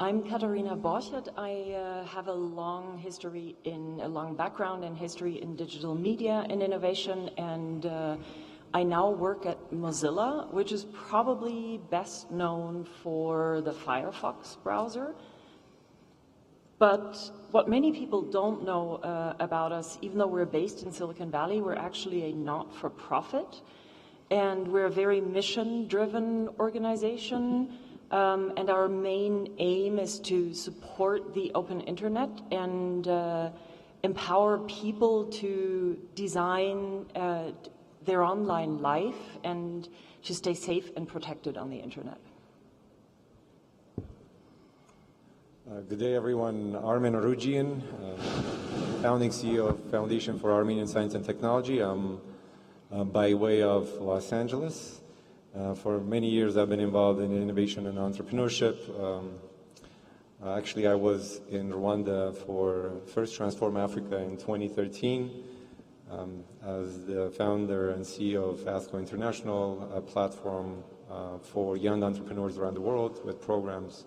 I'm Katharina Borchert. I have a long background and history in digital media and innovation, and I now work at Mozilla, which is probably best known for the Firefox browser. But what many people don't know about us, even though we're based in Silicon Valley, we're actually a not-for-profit, and we're a very mission-driven organization. And our main aim is to support the open internet and empower people to design their online life and to stay safe and protected on the internet. Good day, everyone. Armen Arugian, founding CEO of Foundation for Armenian Science and Technology. I'm by way of Los Angeles. For many years, I've been involved in innovation and entrepreneurship. Actually, I was in Rwanda for First Transform Africa in 2013 as the founder and CEO of ASCO International, a platform for young entrepreneurs around the world with programs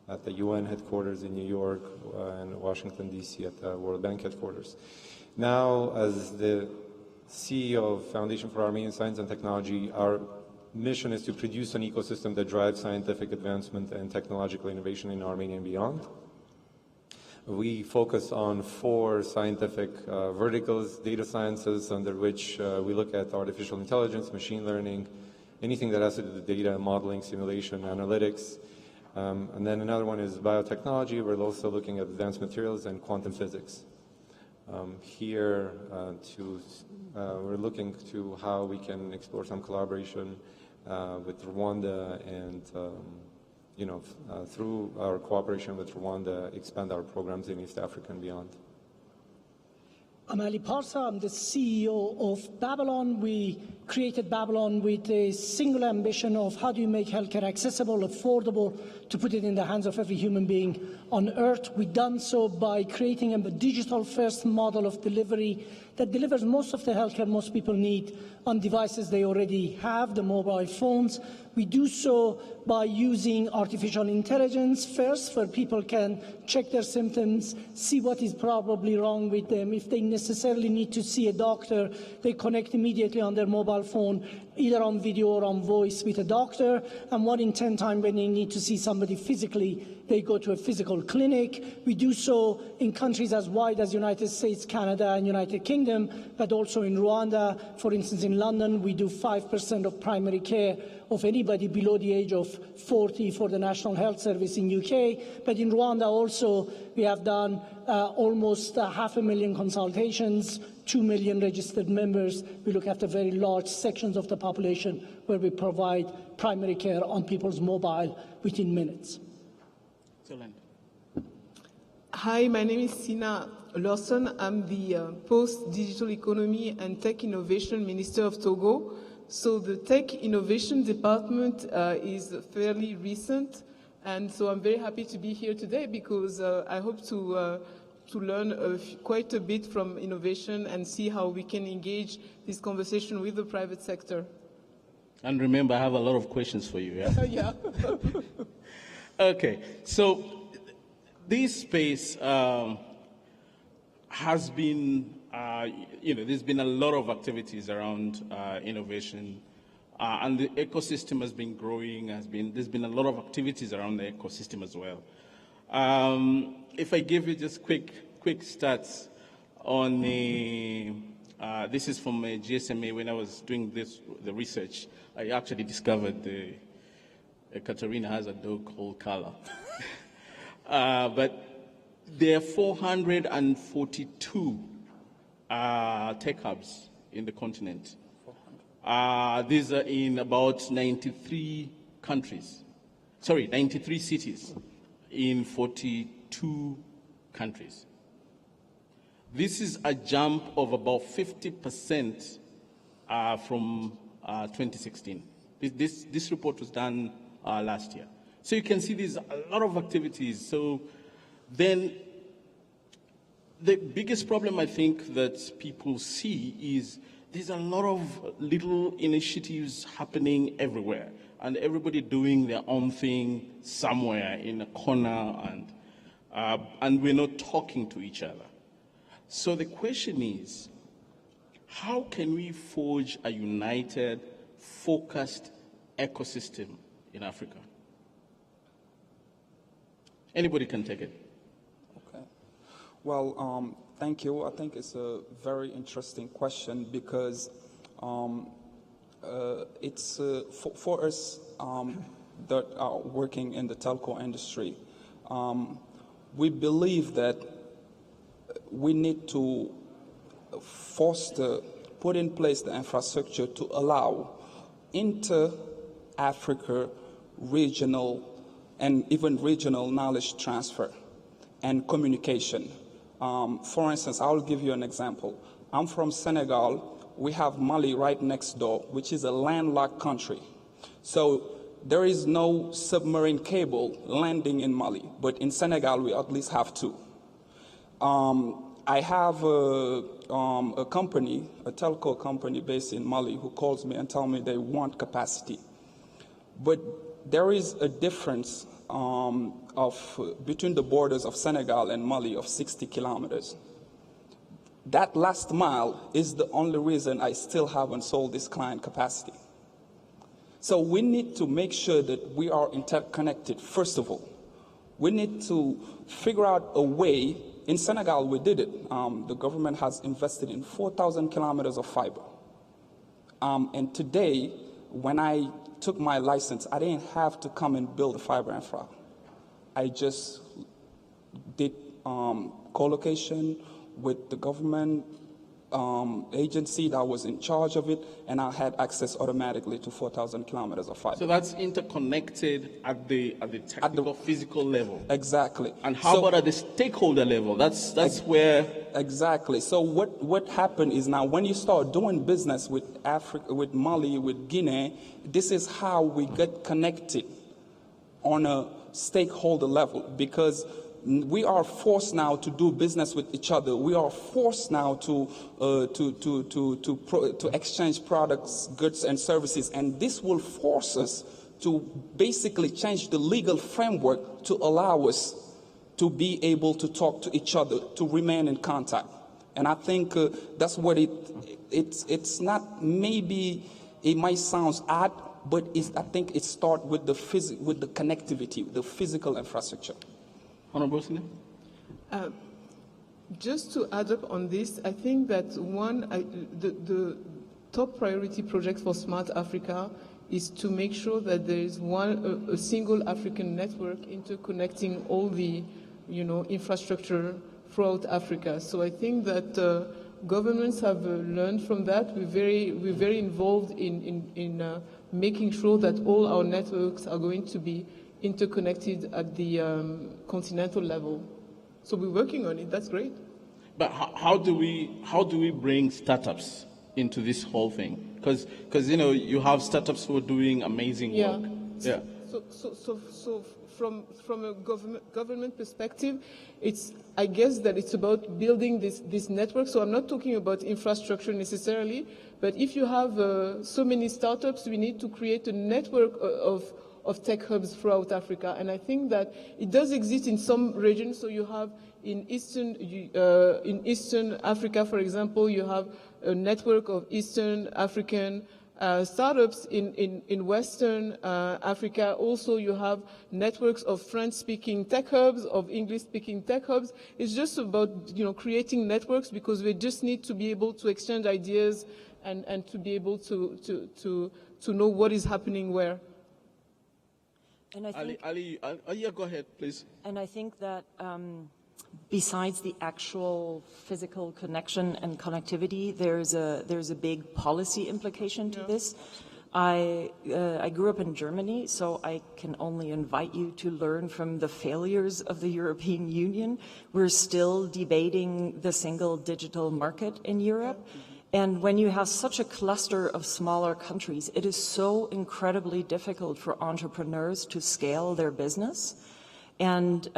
at the UN headquarters in New York and Washington, D.C. at the World Bank headquarters. Now, as the CEO of Foundation for Armenian Science and Technology, our mission is to produce an ecosystem that drives scientific advancement and technological innovation in Armenia and beyond. We focus on 4 scientific verticals: data sciences, under which we look at artificial intelligence, machine learning, anything that has to do with data, modeling, simulation, analytics. And then another one is biotechnology. We're also looking at advanced materials and quantum physics. We're looking to how we can explore some collaboration with Rwanda and, through our cooperation with Rwanda, expand our programs in East Africa and beyond. I'm Ali Parsa. I'm the CEO of Babylon. We created Babylon with a single ambition of how do you make healthcare accessible, affordable, to put it in the hands of every human being on earth. We've done so by creating a digital-first model of delivery that delivers most of the healthcare most people need on devices they already have, the mobile phones. We do so by using artificial intelligence first, where people can check their symptoms, see what is probably wrong with them. If they necessarily need to see a doctor, they connect immediately on their mobile phone, either on video or on voice with a doctor. And 1 in 10 times when they need to see somebody physically, they go to a physical clinic. We do so in countries as wide as United States, Canada, and United Kingdom, but also in Rwanda. For instance, in London, we do 5% of primary care of anybody below the age of 40 for the National Health Service in UK. But in Rwanda also, we have done almost 500,000 consultations, 2 million registered members. We look after very large sections of the population where we provide primary care on people's mobile within minutes. Excellent. Hi, my name is Sina Lawson. I'm the Post-Digital Economy and Tech Innovation Minister of Togo. So the Tech Innovation Department is fairly recent, and so I'm very happy to be here today because I hope to learn quite a bit from innovation and see how we can engage this conversation with the private sector. And remember, I have a lot of questions for you, yeah? Yeah. Okay, so this space has been, there's been a lot of activities around innovation, and the ecosystem has been growing. There's been a lot of activities around the ecosystem as well. If I give you just quick stats on this is from a GSMA. When I was doing the research, I actually discovered Katharina has a dog called Carla. But there are 442 tech hubs in the continent. These are in about 93 countries. 93 cities in 42 countries. This is a jump of about 50% from 2016. This report was done last year. So you can see there's a lot of activities. So then the biggest problem I think that people see is there's a lot of little initiatives happening everywhere. and everybody doing their own thing somewhere in a corner, and we're not talking to each other. So the question is, how can we forge a united, focused ecosystem in Africa? Anybody can take it. Okay. Well, thank you. I think it's a very interesting question because it's for us that are working in the telco industry. We believe that we need to put in place the infrastructure to allow inter-Africa regional and even regional knowledge transfer and communication. For instance, I'll give you an example. I'm from Senegal. We have Mali right next door, which is a landlocked country. So there is no submarine cable landing in Mali, but in Senegal we at least have two. I have a company, a telco company based in Mali, who calls me and tell me they want capacity. But there is a difference between the borders of Senegal and Mali of 60 kilometers. That last mile is the only reason I still haven't sold this client capacity. So we need to make sure that we are interconnected, first of all. We need to figure out a way. In Senegal, we did it. The government has invested in 4,000 kilometers of fiber. And today, when I took my license, I didn't have to come and build a fiber infra. I just did co-location with the government agency that was in charge of it, and I had access automatically to 4,000 kilometers of fiber. So that's interconnected at the technical, physical level. Exactly. And how about at the stakeholder level? That's where... Exactly. So what happened is now when you start doing business with Africa, with Mali, with Guinea, this is how we get connected on a stakeholder level, because we are forced now to do business with each other. We are forced now to exchange products, goods, and services, and this will force us to basically change the legal framework to allow us to be able to talk to each other, to remain in contact. And I think that's what it's not. Maybe it might sound odd, but I think it starts with the connectivity, the physical infrastructure. Honorable Sine? Just to add up on this, I think that the top priority project for Smart Africa is to make sure that there is a single African network interconnecting all the, infrastructure throughout Africa. So I think that governments have learned from that. We're very involved in making sure that all our networks are going to be interconnected at the continental level. So we're working on it. That's great. But how do we bring startups into this whole thing? Because you have startups who are doing amazing work. Yeah. So from a government perspective, I guess that it's about building this network. So I'm not talking about infrastructure necessarily, but if you have so many startups, we need to create a network of tech hubs throughout Africa. And I think that it does exist in some regions. So you have in Eastern Africa, for example, you have a network of Eastern African startups. In Western Africa, also you have networks of French-speaking tech hubs, of English-speaking tech hubs. It's just about creating networks, because we just need to be able to exchange ideas and to be able to know what is happening where. And I think, Ali, yeah, go ahead, please. And I think that besides the actual physical connection and connectivity, there's a big policy implication to this. I grew up in Germany, so I can only invite you to learn from the failures of the European Union. We're still debating the single digital market in Europe. And when you have such a cluster of smaller countries, it is so incredibly difficult for entrepreneurs to scale their business and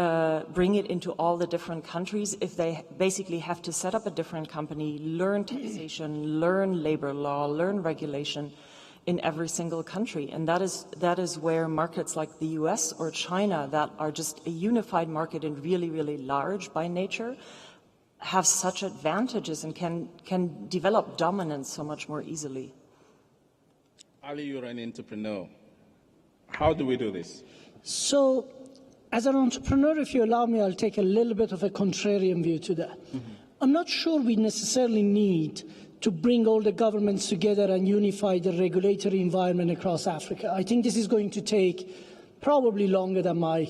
bring it into all the different countries if they basically have to set up a different company, learn taxation, learn labor law, learn regulation. in every single country. And that is where markets like the US or China, that are just a unified market and really, really large by nature, have such advantages and can develop dominance so much more easily. Ali, you're an entrepreneur. How do we do this? So, as an entrepreneur, if you allow me, I'll take a little bit of a contrarian view to that. I'm not sure we necessarily need to bring all the governments together and unify the regulatory environment across Africa. I think this is going to take probably longer than my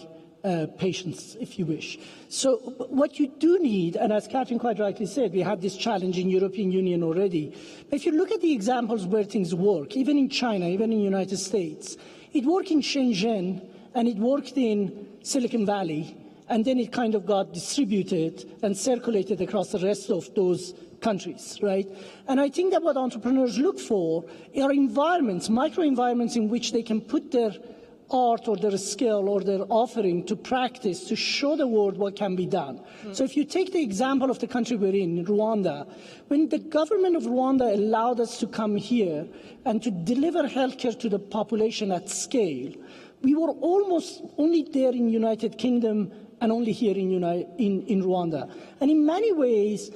patience, if you wish. So what you do need, and as Catherine quite rightly said, we have this challenge in European Union already. But if you look at the examples where things work, even in China, even in the United States, it worked in Shenzhen and it worked in Silicon Valley, and then it kind of got distributed and circulated across the rest of those countries, right? And I think that what entrepreneurs look for are environments, micro-environments in which they can put their art or their skill or their offering to practice to show the world what can be done. So if you take the example of the country we're in, Rwanda, when the government of Rwanda allowed us to come here and to deliver healthcare to the population at scale, we were almost only there in United Kingdom and only here in Rwanda. And in many ways,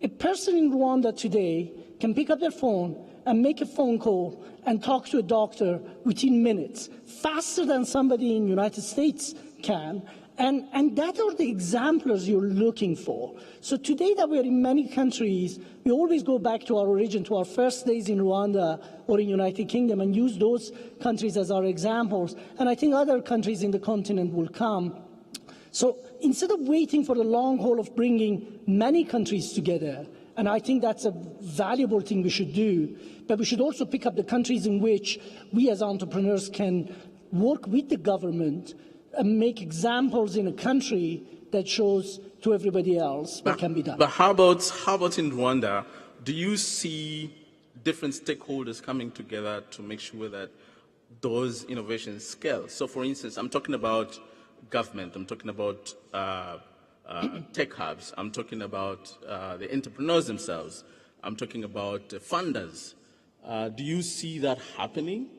a person in Rwanda today can pick up their phone and make a phone call and talk to a doctor within minutes, faster than somebody in the United States can. And that are the examples you're looking for. So today that we're in many countries, we always go back to our origin, to our first days in Rwanda or in United Kingdom, and use those countries as our examples. And I think other countries in the continent will come. So instead of waiting for the long haul of bringing many countries together, and I think that's a valuable thing we should do, but we should also pick up the countries in which we as entrepreneurs can work with the government and make examples in a country that shows to everybody else what can be done. But how about in Rwanda? Do you see different stakeholders coming together to make sure that those innovations scale? So for instance, I'm talking about government, I'm talking about tech hubs, I'm talking about the entrepreneurs themselves, I'm talking about funders. Do you see that happening?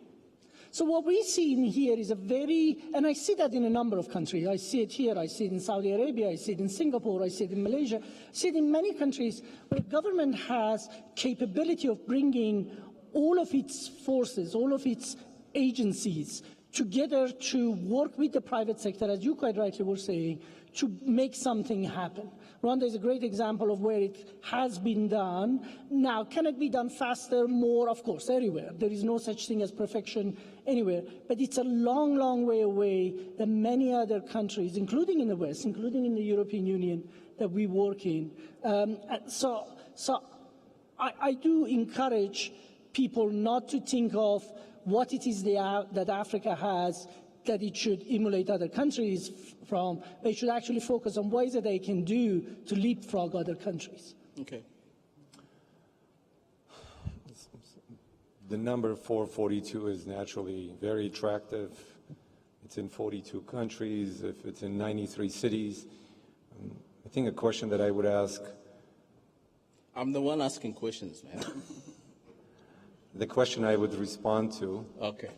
So what we see in here is a very, and I see that in a number of countries. I see it here, I see it in Saudi Arabia, I see it in Singapore, I see it in Malaysia, I see it in many countries where government has capability of bringing all of its forces, all of its agencies together to work with the private sector, as you quite rightly were saying, to make something happen. Rwanda is a great example of where it has been done. Now, can it be done faster, more? Of course, everywhere. There is no such thing as perfection anywhere. But it's a long, long way away than many other countries, including in the West, including in the European Union, that we work in. So I do encourage people not to think of what it is that Africa has that it should emulate other countries from. They should actually focus on what is it they can do to leapfrog other countries. Okay. The number 442 is naturally very attractive. It's in 42 countries, if it's in 93 cities. I think a question that I would ask... I'm the one asking questions, man. The question I would respond to... Okay.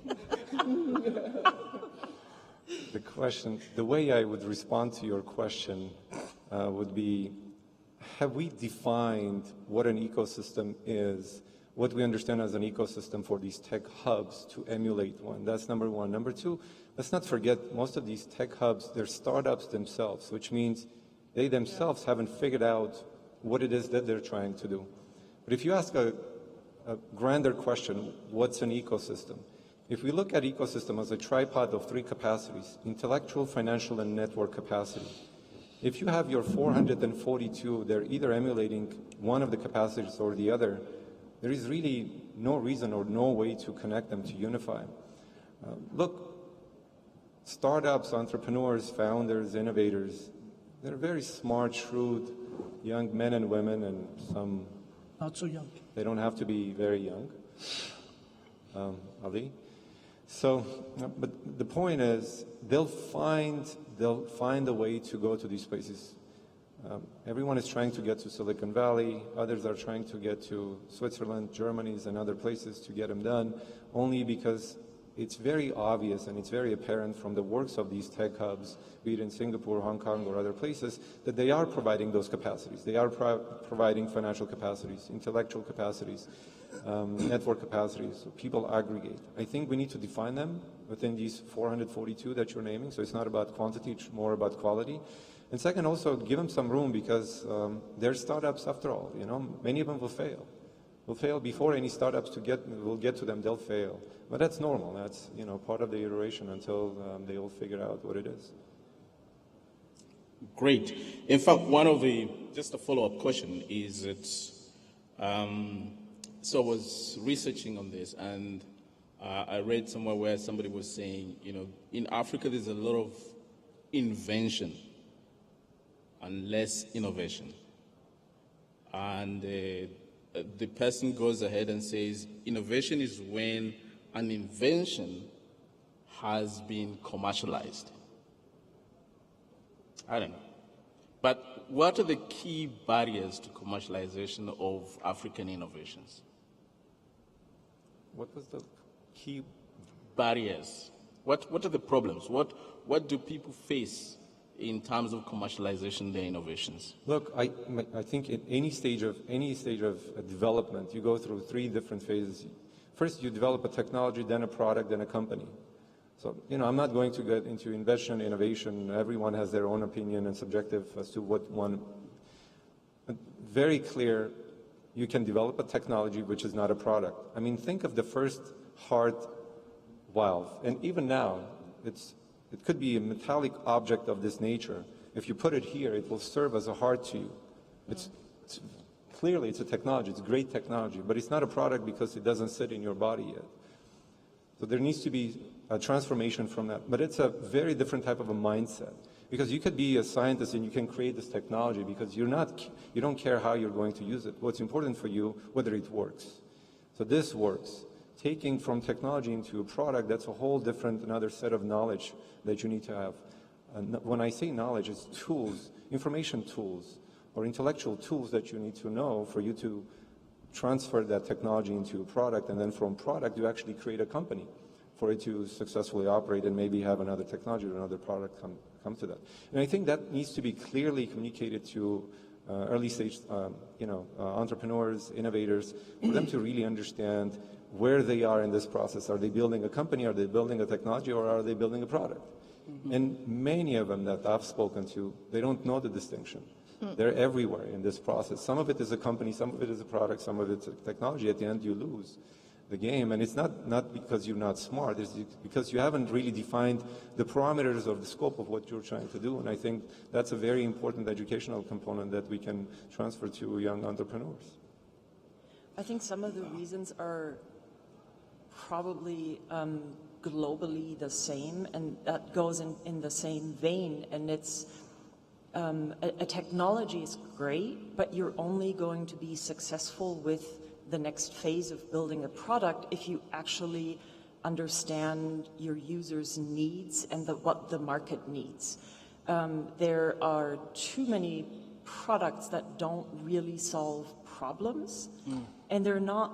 The way I would respond to your question would be, have we defined what an ecosystem is, what we understand as an ecosystem for these tech hubs to emulate one? That's number one. Number two, let's not forget most of these tech hubs, they're startups themselves, which means they themselves haven't figured out what it is that they're trying to do. But if you ask a grander question, what's an ecosystem? If we look at ecosystem as a tripod of three capacities, intellectual, financial, and network capacity, if you have your 442, they're either emulating one of the capacities or the other, there is really no reason or no way to connect them, to unify. Look, startups, entrepreneurs, founders, innovators, they're very smart, shrewd, young men and women, and some... Not so young. They don't have to be very young. Ali? So, but the point is, they'll find a way to go to these places. Everyone is trying to get to Silicon Valley. Others are trying to get to Switzerland, Germany, and other places to get them done, only because it's very obvious and it's very apparent from the works of these tech hubs, be it in Singapore, Hong Kong, or other places, that they are providing those capacities. They are providing financial capacities, intellectual capacities, network capacities. So people aggregate. I think we need to define them within these 442 that you're naming. So it's not about quantity, it's more about quality. And second, also give them some room, because they're startups after all. You know, many of them will fail. Will fail before any startups will get to them. They'll fail, but that's normal. That's, you know, part of the iteration until they all figure out what it is. Great. In fact, just a follow-up question is that, so I was researching on this, and I read somewhere where somebody was saying, you know, in Africa there's a lot of invention and less innovation. And the person goes ahead and says, innovation is when an invention has been commercialized. I don't know. But what are the key barriers to commercialization of African innovations? What was the key barriers? What are the problems? What do people face in terms of commercialization their innovations? Look, I think in any stage of development, you go through three different phases. First, you develop a technology, then a product, then a company. So, you know, I'm not going to get into invention, innovation. Everyone has their own opinion and subjective as to what one. Very clear, you can develop a technology which is not a product. I mean, think of the first heart valve, and even now, it could be a metallic object of this nature. If you put it here, it will serve as a heart to you. Clearly, it's a technology. It's great technology, but it's not a product because it doesn't sit in your body yet. So there needs to be a transformation from that. But it's a very different type of a mindset, because you could be a scientist and you can create this technology because you don't care how you're going to use it. What's important for you, whether it works. So this works. Taking from technology into a product, that's a whole different, another set of knowledge that you need to have. And when I say knowledge, it's tools, information tools, or intellectual tools that you need to know for you to transfer that technology into a product, and then from product, you actually create a company for it to successfully operate and maybe have another technology or another product come to that. And I think that needs to be clearly communicated to early stage entrepreneurs, innovators, for them to really understand where they are in this process. Are they building a company? Are they building a technology? Or are they building a product? Mm-hmm. And many of them that I've spoken to, they don't know the distinction. They're everywhere in this process. Some of it is a company, some of it is a product, some of it's a technology. At the end, you lose the game. And it's not because you're not smart, it's because you haven't really defined the parameters of the scope of what you're trying to do. And I think that's a very important educational component that we can transfer to young entrepreneurs. I think some of the reasons are probably globally the same, and that goes in the same vein. And it's a technology is great, but you're only going to be successful with the next phase of building a product if you actually understand your users' needs and what the market needs. There are too many products that don't really solve problems, and they're not.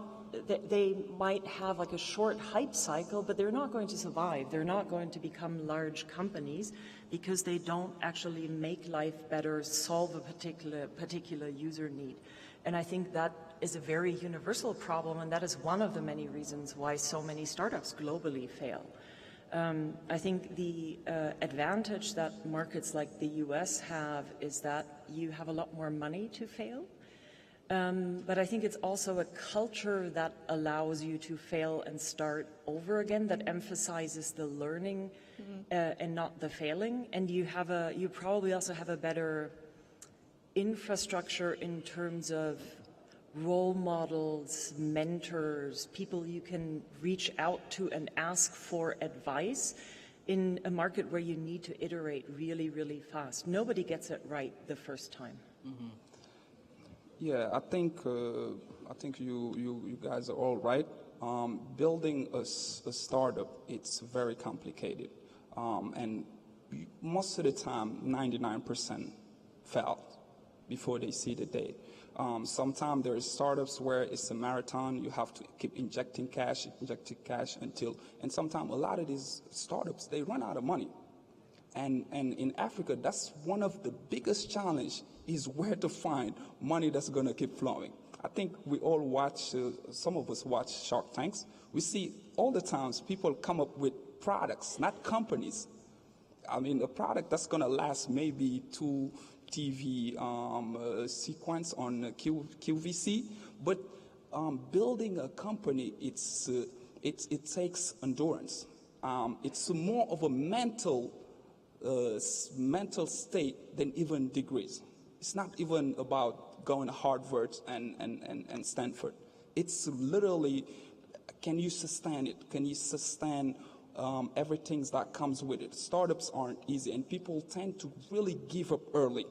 They might have like a short hype cycle, but they're not going to survive. They're not going to become large companies because they don't actually make life better, solve a particular user need. And I think that is a very universal problem, and that is one of the many reasons why so many startups globally fail. I think the advantage that markets like the US have is that you have a lot more money to fail. But I think it's also a culture that allows you to fail and start over again, that emphasizes the learning and not the failing. And you probably also have a better infrastructure in terms of role models, mentors, people you can reach out to and ask for advice in a market where you need to iterate really, really fast. Nobody gets it right the first time. Mm-hmm. Yeah, I think you guys are all right. Building a startup, it's very complicated, and most of the time, 99% fail. before they see the day. Sometimes there is startups where it's a marathon. You have to keep injecting cash until, and sometimes a lot of these startups, they run out of money. And in Africa, that's one of the biggest challenge is where to find money that's going to keep flowing. I think we all watch, some of us watch Shark Tanks. We see all the times people come up with products, not companies. I mean, a product that's going to last maybe 2 TV sequence on QVC, but building a company, it takes endurance. It's more of a mental state than even degrees. It's not even about going to Harvard and Stanford. It's literally, can you sustain it? Can you sustain everything that comes with it? Startups aren't easy, and people tend to really give up early.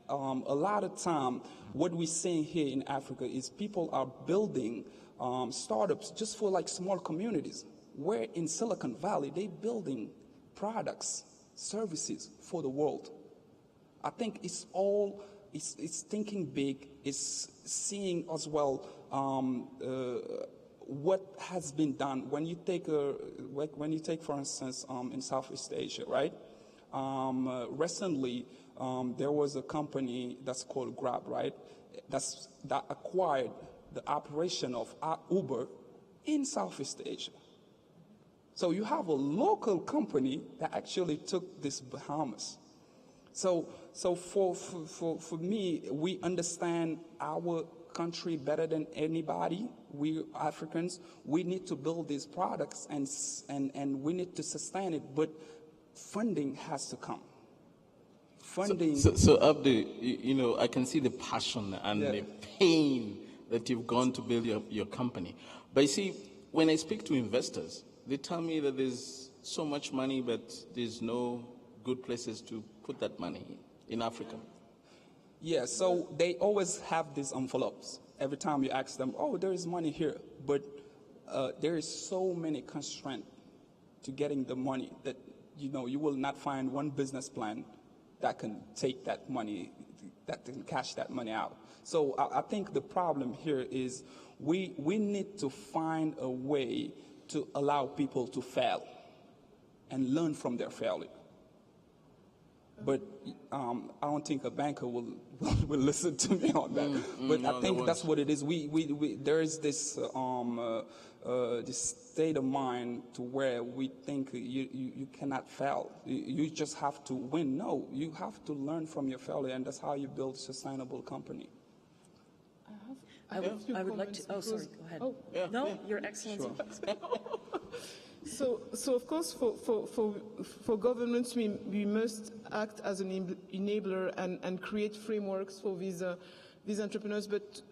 A lot of time, what we're seeing here in Africa is people are building startups just for like small communities. Where in Silicon Valley, they're building products, services for the world. I think it's thinking big, it's seeing as well what has been done. When you take, for instance, in Southeast Asia, right? Recently, there was a company that's called Grab, right? That acquired the operation of Uber in Southeast Asia. So you have a local company that actually took this Bahamas. So for me, we understand our country better than anybody. We Africans, we need to build these products and we need to sustain it, but funding has to come. Funding. So Abdi, you know, I can see the passion and the pain that you've gone to build your company. But you see, when I speak to investors, they tell me that there's so much money, but there's no good places to put that money in Africa. Yeah, so they always have these envelopes. Every time you ask them, oh, there is money here. But there is so many constraints to getting the money that, you know, you will not find one business plan that can take that money, that can cash that money out. So I think the problem here is we need to find a way to allow people to fail and learn from their failure. But I don't think a banker will listen to me on that. But I think that's what it is. There is this this state of mind to where we think you cannot fail. You just have to win. No, you have to learn from your failure, and that's how you build a sustainable company. I would like to. Oh, sorry. Go ahead. Oh, no, Your Excellency. So of course, for governments, we must act as an enabler and create frameworks for these entrepreneurs. But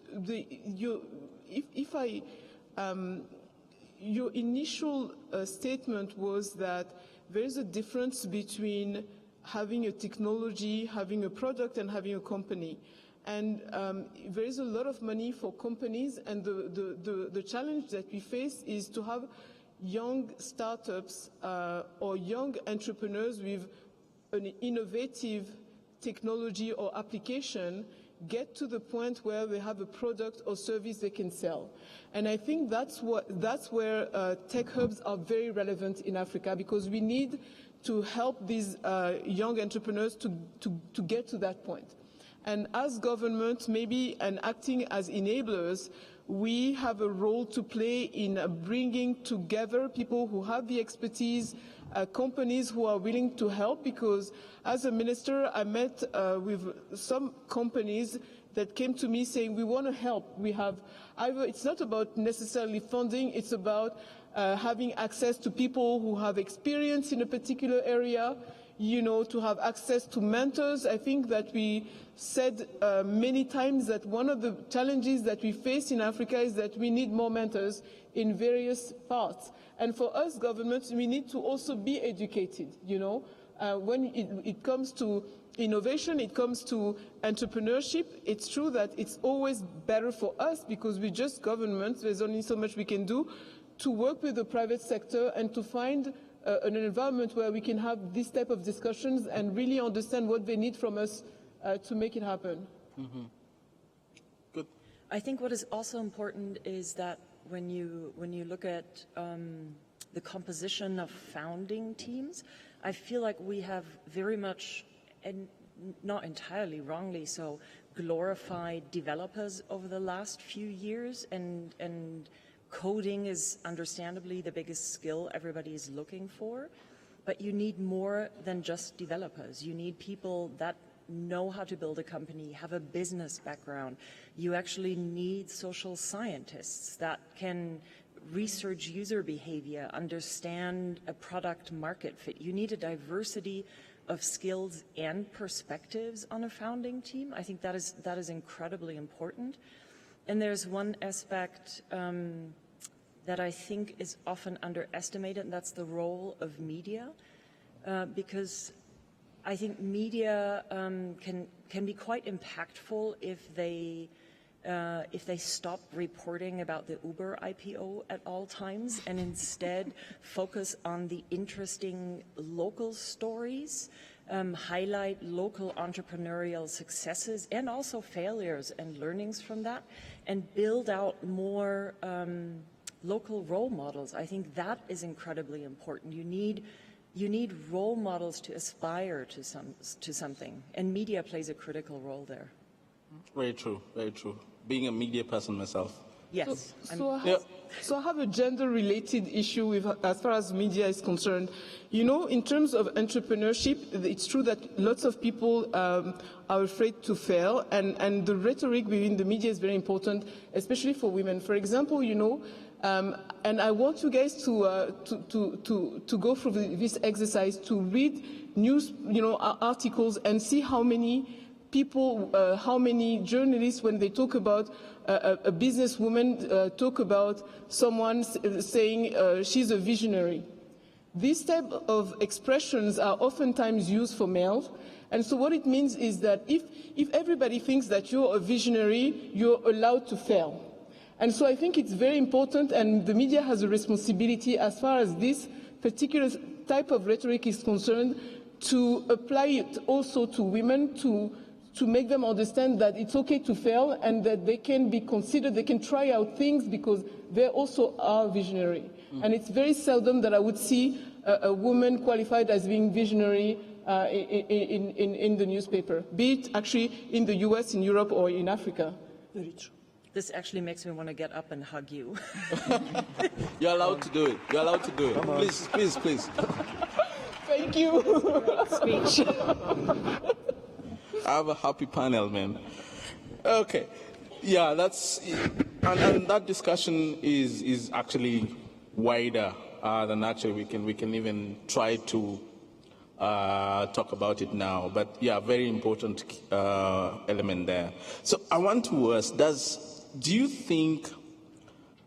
your initial statement was that there is a difference between having a technology, having a product, and having a company. And there is a lot of money for companies, and the challenge that we face is to have young startups or young entrepreneurs with an innovative technology or application get to the point where they have a product or service they can sell. And I think that's where tech hubs are very relevant in Africa, because we need to help these young entrepreneurs to get to that point. And as government, maybe, and acting as enablers, we have a role to play in bringing together people who have the expertise, companies who are willing to help, because as a minister, I met with some companies that came to me saying, we want to help. We have either, it's not about necessarily funding, it's about having access to people who have experience in a particular area, you know, to have access to mentors. I think that we said many times that one of the challenges that we face in Africa is that we need more mentors in various parts. And for us governments, we need to also be educated, you know. When it comes to innovation, it comes to entrepreneurship, it's true that it's always better for us, because we're just governments, there's only so much we can do, to work with the private sector and to find an environment where we can have this type of discussions and really understand what they need from us to make it happen. Good. I think what is also important is that when you look at the composition of founding teams, I feel like we have very much, and not entirely wrongly so, glorified developers over the last few years, and coding is understandably the biggest skill everybody is looking for, but you need more than just developers. You need people that know how to build a company, have a business background. You actually need social scientists that can research user behavior, understand a product market fit. You need a diversity of skills and perspectives on a founding team. I think that is incredibly important. And there's one aspect that I think is often underestimated, and that's the role of media, because I think media can be quite impactful if they stop reporting about the Uber IPO at all times and instead focus on the interesting local stories, highlight local entrepreneurial successes and also failures and learnings from that, and build out more local role models. I think that is incredibly important. You need role models to aspire to something, and media plays a critical role there. Very true, very true. Being a media person myself. Yes. So I have a gender-related issue with, as far as media is concerned. You know, in terms of entrepreneurship, it's true that lots of people are afraid to fail, and the rhetoric within the media is very important, especially for women. For example, you know, and I want you guys to go through this exercise, to read news, you know, articles, and see how many people, how many journalists, when they talk about a businesswoman, talk about someone saying she's a visionary. These type of expressions are oftentimes used for males, and so what it means is that if everybody thinks that you're a visionary, you're allowed to fail. And so I think it's very important, and the media has a responsibility as far as this particular type of rhetoric is concerned, to apply it also to women, to make them understand that it's okay to fail and that they can be considered, they can try out things because they also are visionary. And it's very seldom that I would see a woman qualified as being visionary in the newspaper, be it actually in the US, in Europe, or in Africa. Very true. This actually makes me want to get up and hug you. You're allowed to do it. You're allowed to do it. Please, please, please. Thank you. Speech. I have a happy panel, man. Okay. Yeah, that's, and that discussion is actually wider than actually we can even try to talk about it now. But yeah, very important element there. So I want to ask, do you think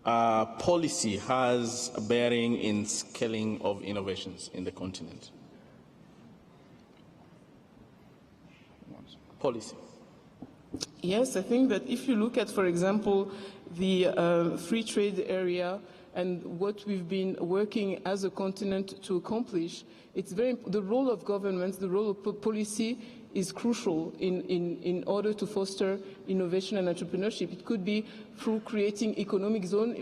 policy has a bearing in scaling of innovations in the continent? Policy. Yes, I think that if you look at, for example, the free trade area and what we've been working as a continent to accomplish, the role of governments, the role of policy is crucial in order to foster innovation and entrepreneurship. It could be through creating economic zone.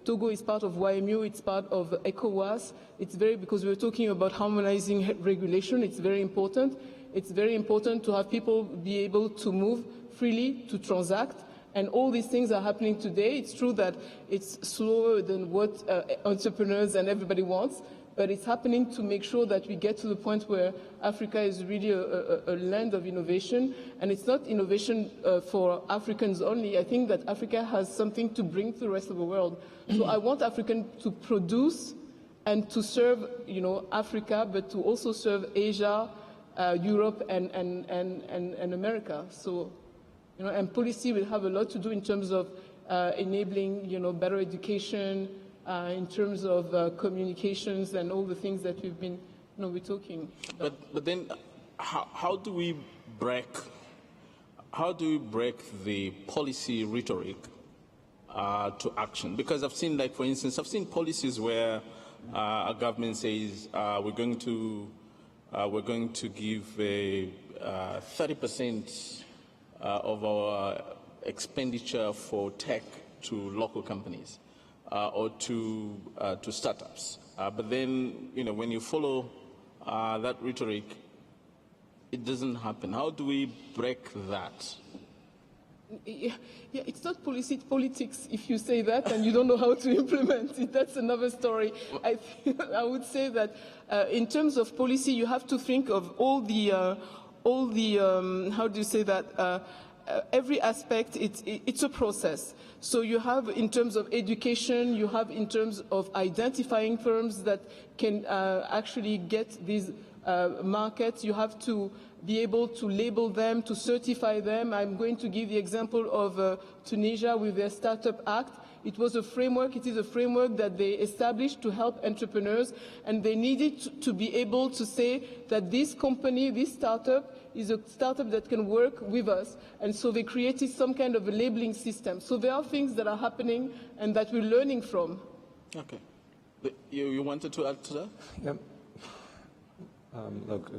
Togo is part of YMU, it's part of ECOWAS. Because we're talking about harmonizing regulation, it's very important. It's very important to have people be able to move freely, to transact, and all these things are happening today. It's true that it's slower than what entrepreneurs and everybody wants, but it's happening to make sure that we get to the point where Africa is really a land of innovation, and it's not innovation for Africans only. I think that Africa has something to bring to the rest of the world. So I want Africans to produce and to serve, you know, Africa, but to also serve Asia, Europe and America. So, you know, and policy will have a lot to do in terms of enabling, you know, better education, in terms of communications and all the things that we've been, you know, we're talking about. But then, how do we break the policy rhetoric to action? Because I've seen, like, for instance, I've seen policies where a government says we're going to give 30% of our expenditure for tech to local companies or to startups. But then, when you follow that rhetoric, it doesn't happen. How do we break that? Yeah, it's not policy, it's politics. If you say that and you don't know how to implement it, that's another story. I would say that in terms of policy, you have to think of all the how do you say that? Every aspect, it's a process. So you have in terms of education, you have in terms of identifying firms that can actually get these markets. You have to be able to label them, to certify them. I'm going to give the example of Tunisia with their Startup Act. It was a framework, it is a framework that they established to help entrepreneurs, and they needed to be able to say that this company, this startup, is a startup that can work with us. And so they created some kind of a labeling system. So there are things that are happening and that we're learning from. Okay. You wanted to add to that? Yep. Look,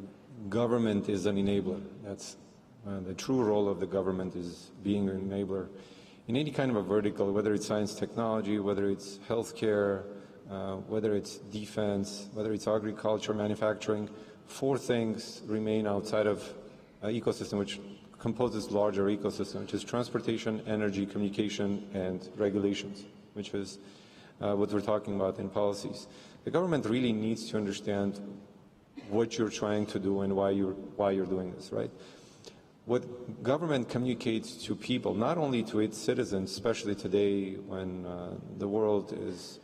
government is an enabler. That's the true role of the government, is being an enabler in any kind of a vertical, whether it's science, technology, whether it's healthcare, whether it's defense, whether it's agriculture, manufacturing. Four things remain outside of an ecosystem which composes larger ecosystem, which is transportation, energy, communication, and regulations, which is what we're talking about in policies. The government really needs to understand what you're trying to do and why you're doing this, right? What government communicates to people, not only to its citizens, especially today when the world is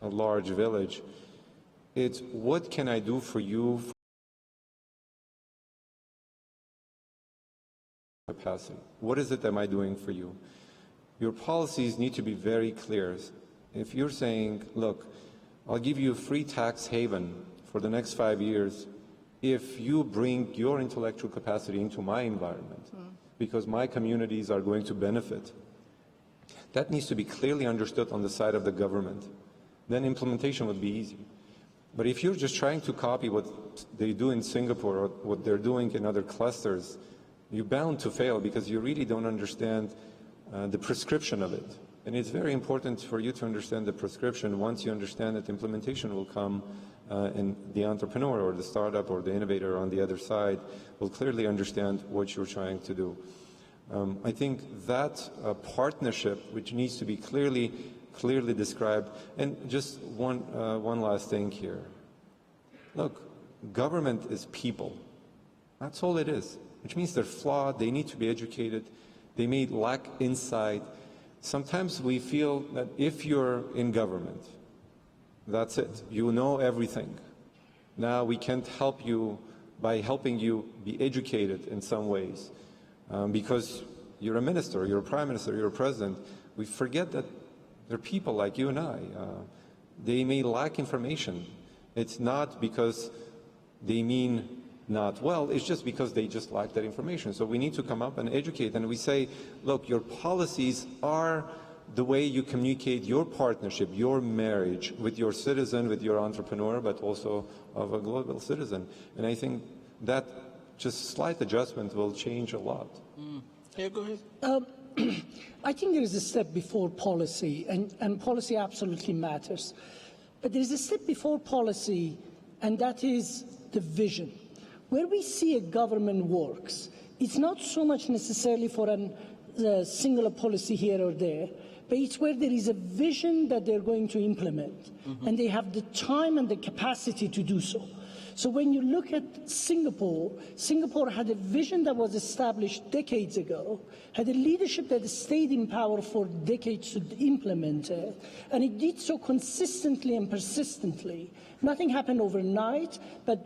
a large village, it's what can I do for you capacity? What is it am I doing for you? Your policies need to be very clear. If you're saying, look, I'll give you a free tax haven for the next 5 years if you bring your intellectual capacity into my environment, because my communities are going to benefit. That needs to be clearly understood on the side of the government. Then implementation would be easy. But if you're just trying to copy what they do in Singapore or what they're doing in other clusters, you're bound to fail because you really don't understand the prescription of it. And it's very important for you to understand the prescription. Once you understand that, implementation will come, and the entrepreneur or the startup or the innovator on the other side will clearly understand what you're trying to do. I think that partnership, which needs to be clearly described. And just one last thing here. Look, government is people. That's all it is, which means they're flawed, they need to be educated, they may lack insight. Sometimes we feel that if you're in government, that's it, you know everything. Now we can't help you by helping you be educated in some ways, because you're a minister, you're a prime minister, you're a president. We forget that they're people like you and I. They may lack information. It's not because they mean not well, it's just because they just lack that information. So we need to come up and educate, and we say, look, your policies are the way you communicate your partnership, your marriage with your citizen, with your entrepreneur, but also of a global citizen. And I think that just slight adjustment will change a lot. Yeah, go ahead. I think there is a step before policy, and policy absolutely matters. But there is a step before policy, and that is the vision. Where we see a government works, it's not so much necessarily for a singular policy here or there, but it's where there is a vision that they're going to implement, and they have the time and the capacity to do so. So when you look at Singapore, Singapore had a vision that was established decades ago, had a leadership that stayed in power for decades to implement it, and it did so consistently and persistently. Nothing happened overnight, but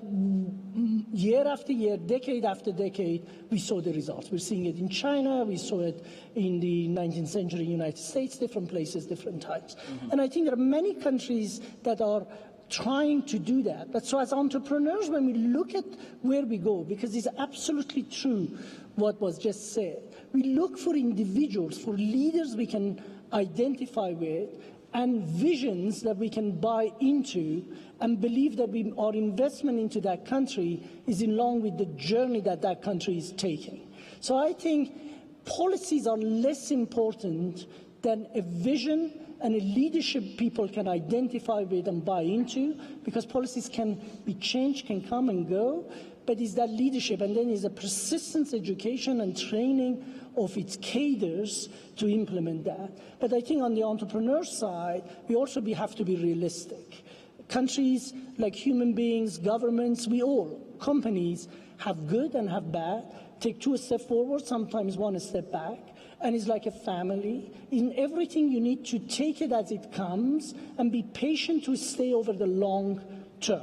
year after year, decade after decade, we saw the results. We're seeing it in China, we saw it in the 19th century United States, different places, different times. And I think there are many countries that are trying to do that. But so as entrepreneurs, when we look at where we go, because it's absolutely true what was just said, we look for individuals, for leaders we can identify with, and visions that we can buy into and believe that our investment into that country is in line with the journey that that country is taking. So I think policies are less important than a vision and a leadership people can identify with and buy into, because policies can be changed, can come and go, but it's that leadership, and then is a persistence education and training of its cadres to implement that. But I think on the entrepreneur side, we also have to be realistic. Countries, like human beings, governments, we all, companies, have good and have bad, take 2 steps forward, sometimes 1 step back, and it's like a family. In everything, you need to take it as it comes and be patient to stay over the long term.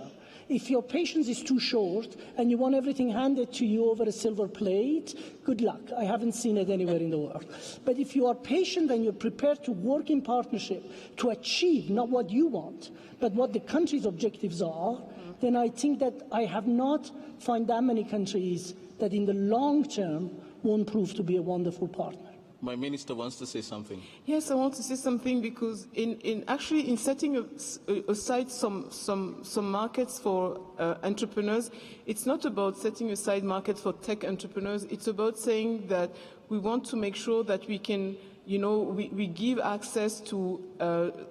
If your patience is too short and you want everything handed to you over a silver plate, good luck. I haven't seen it anywhere in the world. But if you are patient and you're prepared to work in partnership to achieve not what you want, but what the country's objectives are, then I think that I have not found that many countries that in the long term won't prove to be a wonderful partner. My minister wants to say something. Yes, I want to say something, because in setting aside some markets for entrepreneurs, it's not about setting aside markets for tech entrepreneurs. It's about saying that we want to make sure that we can, we give access to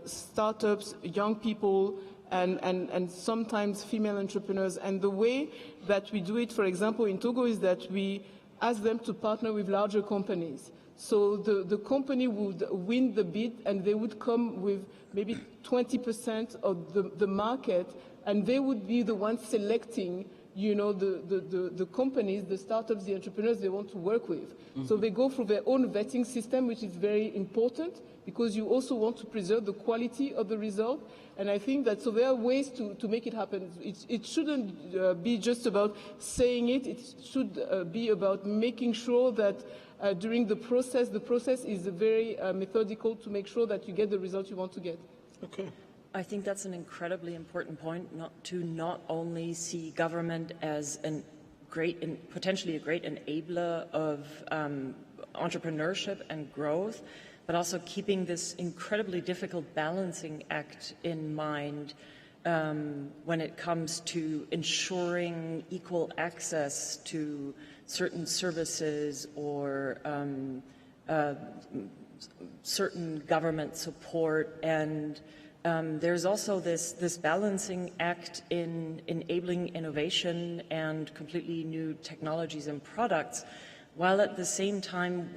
startups, young people, and sometimes female entrepreneurs. And the way that we do it, for example, in Togo, is that we ask them to partner with larger companies. So the company would win the bid, and they would come with maybe 20% of the market, and they would be the ones selecting, the companies, the startups, the entrepreneurs they want to work with. Mm-hmm. So they go through their own vetting system, which is very important, because you also want to preserve the quality of the result. And I think that, so there are ways to make it happen. It shouldn't be just about saying it. It should be about making sure that during the process is very methodical to make sure that you get the result you want to get. Okay. I think that's an incredibly important point, not only see government as potentially a great enabler of entrepreneurship and growth, but also keeping this incredibly difficult balancing act in mind when it comes to ensuring equal access to certain services or certain government support. And there's also this balancing act in enabling innovation and completely new technologies and products, while at the same time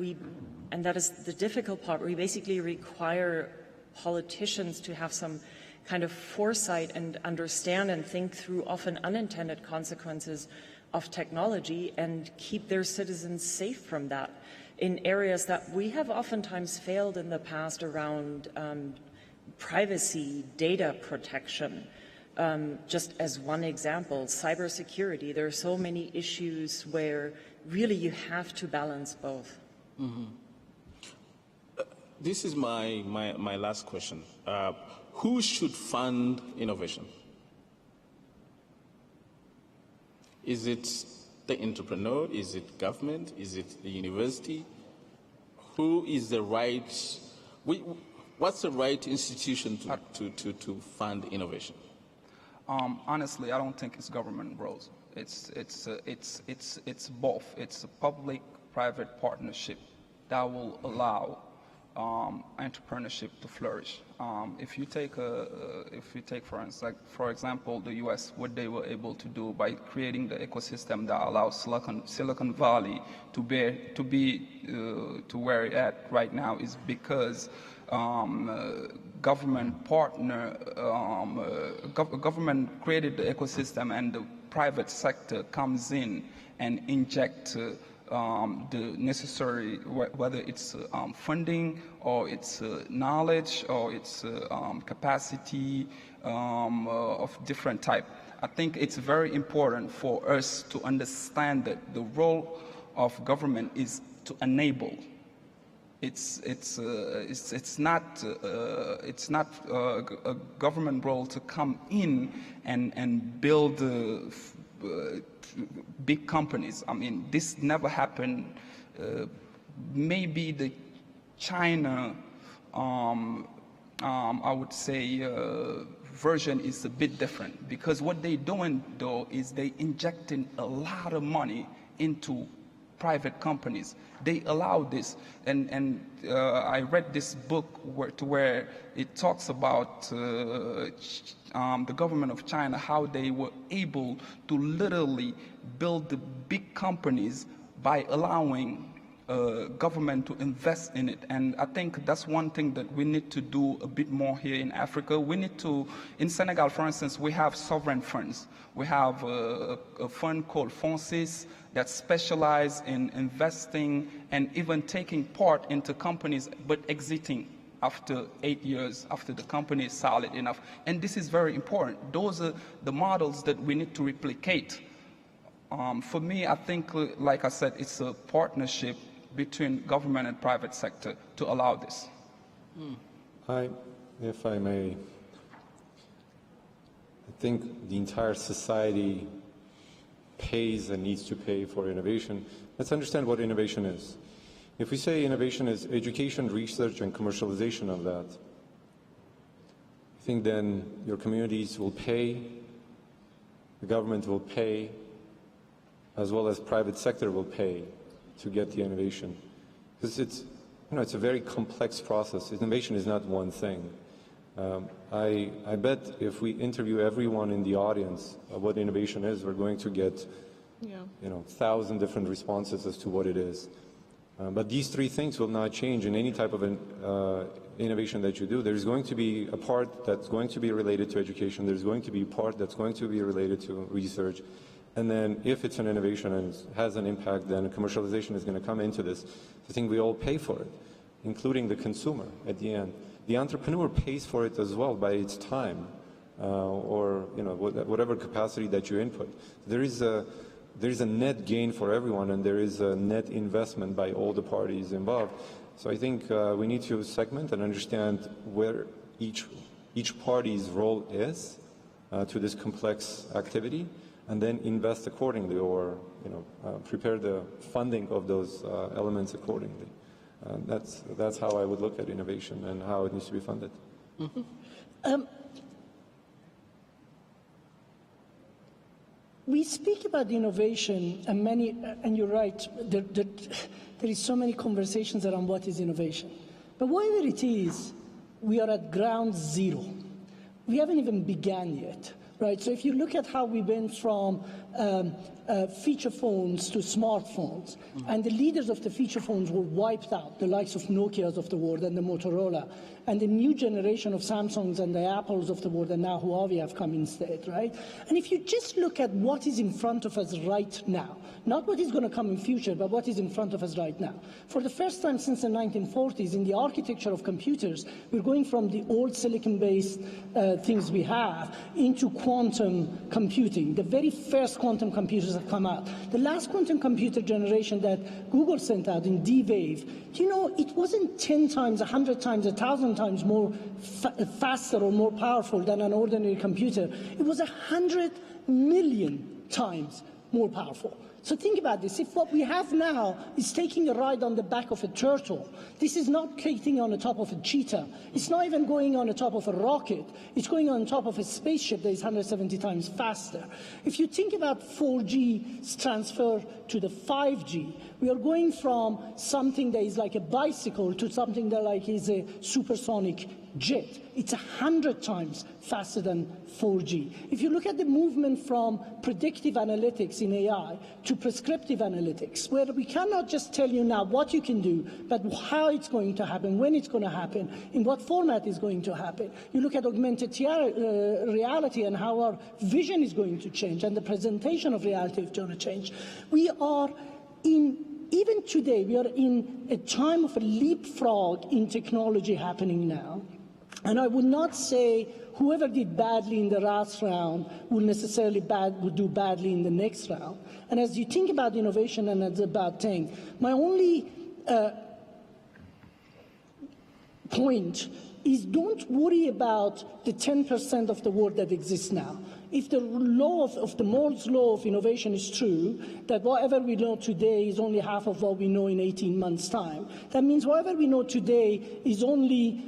and that is the difficult part, we basically require politicians to have some kind of foresight and understand and think through often unintended consequences of technology and keep their citizens safe from that in areas that we have oftentimes failed in the past around privacy, data protection. Just as one example, cybersecurity. There are so many issues where really you have to balance both. Mm-hmm. This is my last question. Who should fund innovation? Is it the entrepreneur? Is it government? Is it the university? Who is the right? What's the right institution to fund innovation? Honestly, I don't think it's government roles. It's both. It's a public-private partnership that will allow entrepreneurship to flourish. If you take for example, the U.S., what they were able to do by creating the ecosystem that allows Silicon Valley to where it's at right now is because government created the ecosystem, and the private sector comes in and inject the necessary, whether it's funding or it's knowledge or it's capacity of different type. I think it's very important for us to understand that the role of government is to enable. It's not a government role to come in and build big companies. I mean, this never happened. Maybe the China I would say, version is a bit different, because what they're doing, though, is they injecting a lot of money into private companies. They allow this, and I read this book where it talks about the government of China, how they were able to literally build the big companies by allowing government to invest in it. And I think that's one thing that we need to do a bit more here in Africa. We need to, in Senegal, for instance, we have sovereign funds. We have a fund called FONSIS that specializes in investing and even taking part into companies, but exiting after 8 years, after the company is solid enough. And this is very important. Those are the models that we need to replicate. For me, I think, like I said, it's a partnership between government and private sector to allow this. If I may, I think the entire society pays and needs to pay for innovation. Let's understand what innovation is. If we say innovation is education, research, and commercialization of that, I think then your communities will pay, the government will pay, as well as private sector will pay to get the innovation. Because it's a very complex process. Innovation is not one thing. I bet if we interview everyone in the audience of what innovation is, we're going to get 1,000 different responses as to what it is. But these three things will not change in any type of innovation that you do. There's going to be a part that's going to be related to education. There's going to be a part that's going to be related to research. And then if it's an innovation and has an impact, then commercialization is going to come into this. I think we all pay for it, including the consumer at the end. The entrepreneur pays for it as well by its time or whatever capacity that you input. There is a net gain for everyone, and there is a net investment by all the parties involved. So I think we need to segment and understand where each party's role is to this complex activity, and then invest accordingly, or prepare the funding of those elements accordingly. That's how I would look at innovation and how it needs to be funded. Mm-hmm. We speak about innovation, and you're right, there is so many conversations around what is innovation. But whatever it is, we are at ground zero. We haven't even begun yet, right? So if you look at how we went from feature phones to smartphones, and the leaders of the feature phones were wiped out, the likes of Nokia's of the world and the Motorola, and the new generation of Samsungs and the Apples of the world, and now Huawei have come instead, right? And if you just look at what is in front of us right now, not what is going to come in future, but what is in front of us right now. For the first time since the 1940s, in the architecture of computers, we're going from the old silicon-based things we have into quantum computing. The very first quantum computers have come out. The last quantum computer generation that Google sent out in D-Wave, it wasn't 10 times, 100 times, 1,000 times more faster or more powerful than an ordinary computer. It was 100 million times more powerful. So think about this. If what we have now is taking a ride on the back of a turtle, this is not skating on the top of a cheetah. It's not even going on the top of a rocket. It's going on top of a spaceship that is 170 times faster. If you think about 4G's transfer to the 5G, we are going from something that is like a bicycle to something that is a supersonic jet. It's 100 times faster than 4G. If you look at the movement from predictive analytics in AI to prescriptive analytics, where we cannot just tell you now what you can do, but how it's going to happen, when it's going to happen, in what format it's going to happen. You look at augmented reality and how our vision is going to change and the presentation of reality is going to change. Even today, we are in a time of a leapfrog in technology happening now. And I would not say whoever did badly in the last round will necessarily would do badly in the next round. And as you think about innovation and as a bad thing, my only point is don't worry about the 10% of the world that exists now. if the law of the Moore's law of innovation is true, that whatever we know today is only half of what we know in 18 months' time, that means whatever we know today is only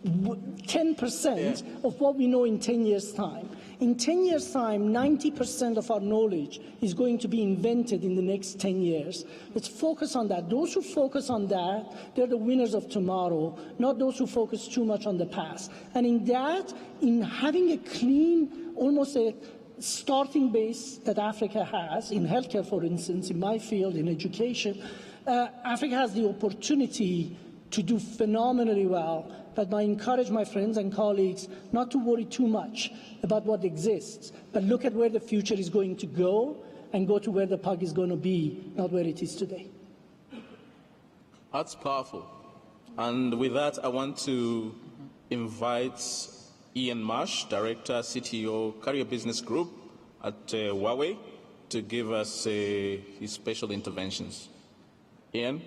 10% of what we know in 10 years' time. In 10 years' time, 90% of our knowledge is going to be invented in the next 10 years. Let's focus on that. Those who focus on that, they're the winners of tomorrow, not those who focus too much on the past. And in that, in having a clean, almost a starting base that Africa has, in healthcare, for instance, in my field, in education, Africa has the opportunity to do phenomenally well. But I encourage my friends and colleagues not to worry too much about what exists, but look at where the future is going to go and go to where the puck is going to be, not where it is today. That's powerful. And with that, I want to invite Ian Marsh, Director, CTO, Career Business Group at Huawei, to give us his special interventions. Ian?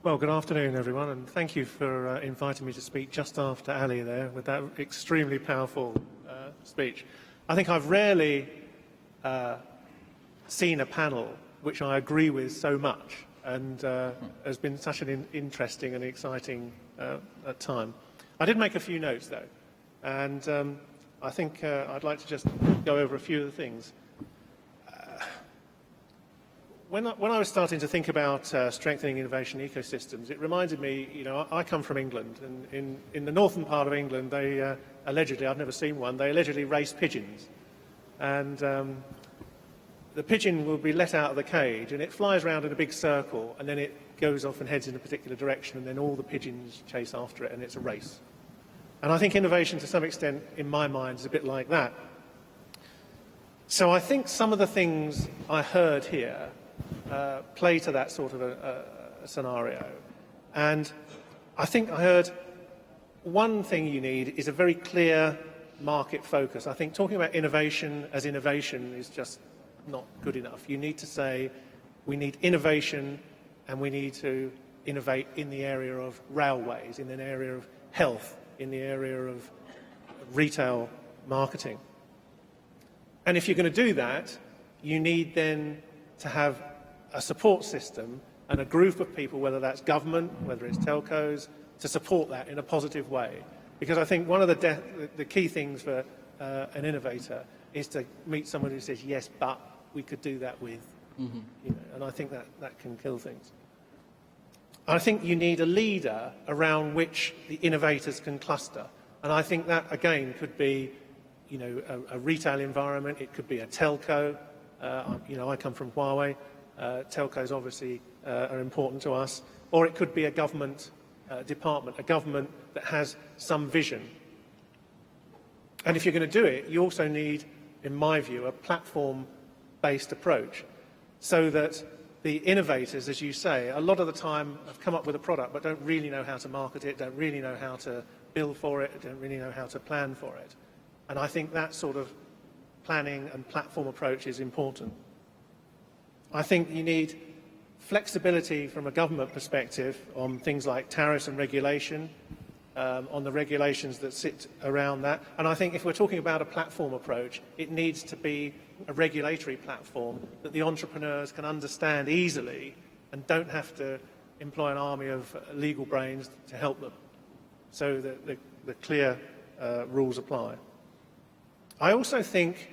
Well, good afternoon, everyone, and thank you for inviting me to speak just after Ali there with that extremely powerful speech. I think I've rarely seen a panel which I agree with so much, and has been such an interesting and exciting time. I did make a few notes, though, and I think I'd like to just go over a few of the things. When I was starting to think about strengthening innovation ecosystems, it reminded me, you know, I come from England, and in the northern part of England, they allegedly, I've never seen one, they allegedly race pigeons. And the pigeon will be let out of the cage, and it flies around in a big circle, and then it goes off and heads in a particular direction, and then all the pigeons chase after it, and it's a race. And I think innovation, to some extent, in my mind, is a bit like that. So I think some of the things I heard here play to that sort of a scenario. And I think I heard one thing you need is a very clear market focus. I think talking about innovation as innovation is just not good enough. You need to say we need innovation, and we need to innovate in the area of railways, in an area of health, in the area of retail marketing. And if you're going to do that, you need then to have a support system and a group of people, whether that's government, whether it's telcos, to support that in a positive way. Because I think one of the key things for an innovator is to meet someone who says, yes, but we could do that with. You know, and I think that can kill things. I think you need a leader around which the innovators can cluster. And I think that, again, could be, you know, a retail environment. It could be a telco. You know, I come from Huawei. Telcos obviously are important to us. Or it could be a government department, a government that has some vision. And if you're going to do it, you also need, in my view, a platform-based approach, so that the innovators, as you say, a lot of the time have come up with a product but don't really know how to market it, don't really know how to bill for it, don't really know how to plan for it. And I think that sort of planning and platform approach is important. I think you need flexibility from a government perspective on things like tariffs and regulation, on the regulations that sit around that. And I think if we're talking about a platform approach, it needs to be a regulatory platform that the entrepreneurs can understand easily and don't have to employ an army of legal brains to help them, so that the clear rules apply. I also think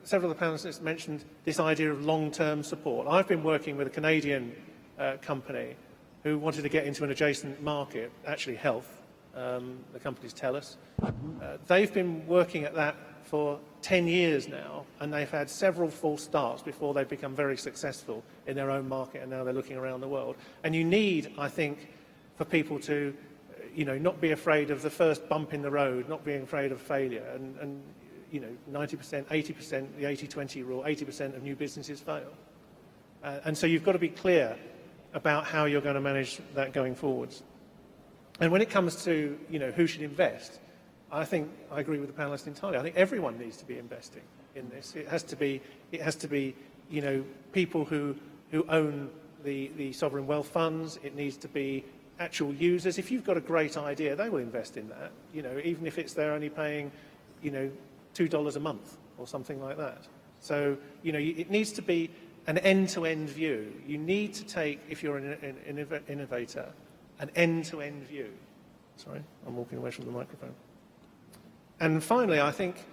several of the panelists mentioned this idea of long-term support. I've been working with a Canadian company who wanted to get into an adjacent market, actually health, the companies tell us. They've been working at that for 10 years now, and they've had several false starts before they've become very successful in their own market, and now they're looking around the world. And you need, I think, for people to, you know, not be afraid of the first bump in the road, not being afraid of failure, and you know, 90%, 80%, the 80-20 rule, 80% of new businesses fail. And so you've got to be clear about how you're going to manage that going forwards. And when it comes to, you know, who should invest, I think I agree with the panelists entirely. I think everyone needs to be investing in this. It has to be people who own the sovereign wealth funds. It needs to be actual users. If you've got a great idea, they will invest in that, even if they're only paying, $2 a month or something like that. So, it needs to be an end-to-end view. You need to take, if you're an innovator, an end-to-end view. Sorry, I'm walking away from the microphone. And finally, I think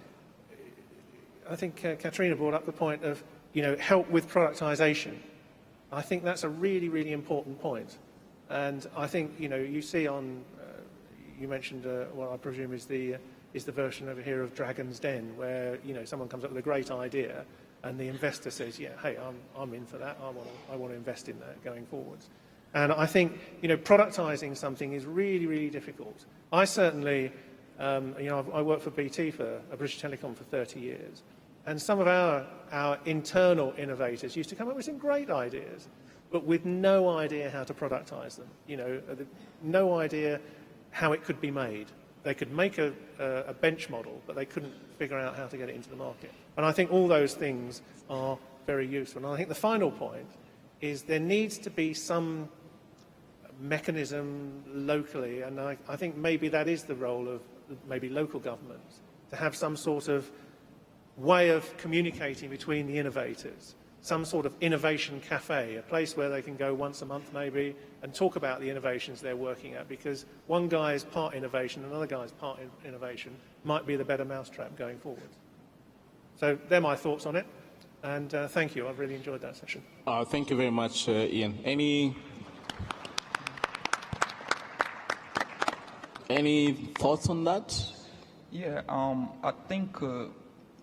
Katrina brought up the point of, help with productization. I think that's a really, really important point. And I think, you see on, you mentioned what I presume is the version over here of Dragon's Den, where, someone comes up with a great idea and the investor says, yeah, hey, I'm in for that. I want to invest in that going forwards. And I think, productizing something is really, really difficult. I certainly, I worked for BT for British Telecom for 30 years. And some of our internal innovators used to come up with some great ideas, but with no idea how to productize them, no idea how it could be made. They could make a bench model, but they couldn't figure out how to get it into the market. And I think all those things are very useful. And I think the final point is there needs to be some mechanism locally, and I think maybe that is the role of maybe local governments, to have some sort of way of communicating between the innovators, some sort of innovation cafe, a place where they can go once a month maybe and talk about the innovations they're working at, because one guy's part innovation, another guy's part innovation might be the better mousetrap going forward. So they're my thoughts on it, and thank you. I've really enjoyed that session. Thank you very much, Ian. Any thoughts on that? Yeah, I think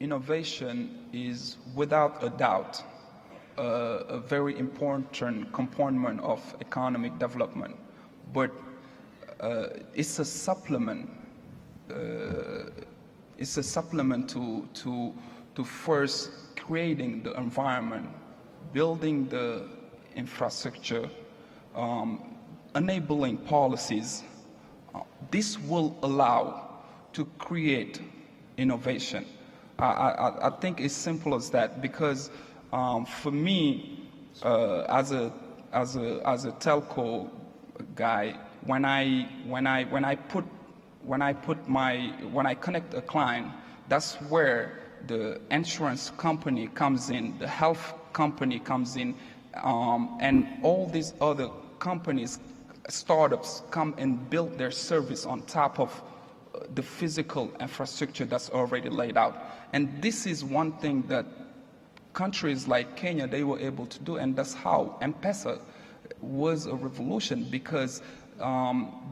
innovation is without a doubt a very important component of economic development, but it's a supplement. It's a supplement to first creating the environment, building the infrastructure, enabling policies. This will allow to create innovation. I think it's simple as that, because for me, as a telco guy, when I connect a client, that's where the insurance company comes in, the health company comes in, and all these other companies, startups come and build their service on top of the physical infrastructure that's already laid out. And this is one thing that countries like Kenya, they were able to do, and that's how M-Pesa was a revolution, because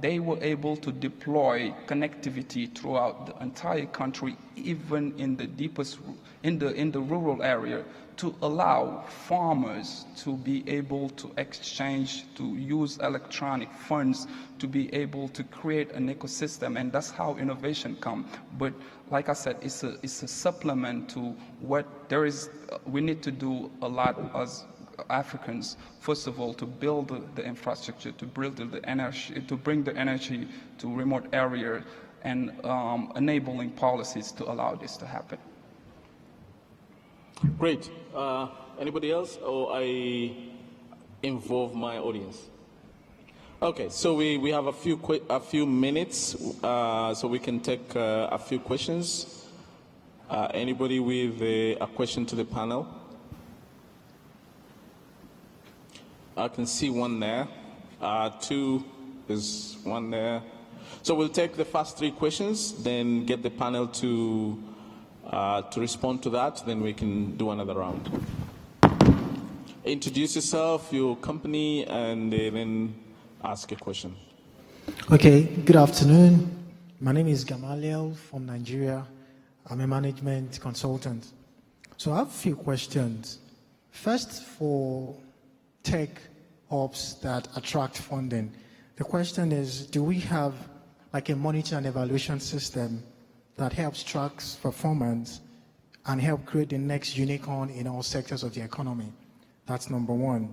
they were able to deploy connectivity throughout the entire country, even in the deepest, in the rural area, to allow farmers to be able to exchange, to use electronic funds, to be able to create an ecosystem, and that's how innovation comes. But like I said, it's a supplement to what there is. We need to do a lot as Africans, first of all, to build the infrastructure, to build the energy, to bring the energy to remote areas, and enabling policies to allow this to happen. Great. Anybody else, or I involve my audience? Okay, so we have a few minutes, so we can take a few questions. Anybody with a question to the panel? I can see one there. Two, there's one there. So we'll take the first three questions, then get the panel to respond to that, then we can do another round. Introduce yourself, your company, and then ask a question. Okay, good afternoon. My name is Gamaliel from Nigeria. I'm a management consultant. So I have a few questions. First, for tech hubs that attract funding, the question is, do we have like a monitor and evaluation system that helps track performance and help create the next unicorn in all sectors of the economy? That's number one.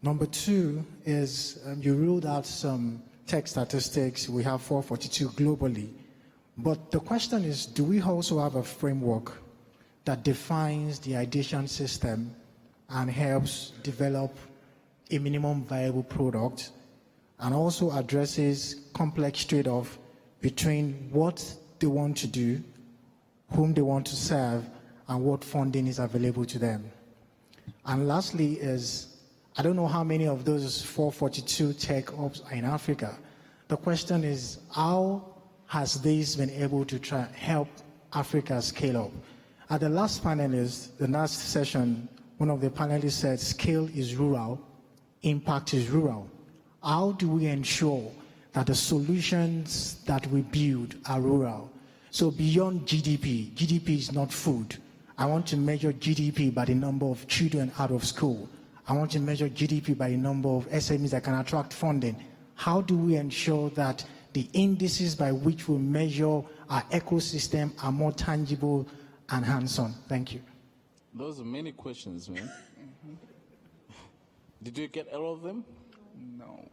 Number two is you ruled out some tech statistics. We have 442 globally. But the question is, do we also have a framework that defines the ideation system and helps develop a minimum viable product, and also addresses complex trade-off between what they want to do, whom they want to serve, and what funding is available to them. And lastly is, I don't know how many of those 442 tech hubs are in Africa. The question is, how has this been able to help Africa scale up? At the last panelist, the last session, one of the panelists said scale is rural, impact is rural. How do we ensure that the solutions that we build are rural? So beyond GDP, GDP is not food. I want to measure GDP by the number of children out of school. I want to measure GDP by the number of SMEs that can attract funding. How do we ensure that the indices by which we measure our ecosystem are more tangible and hands-on? Thank you. Those are many questions, man. Did you get all of them? No.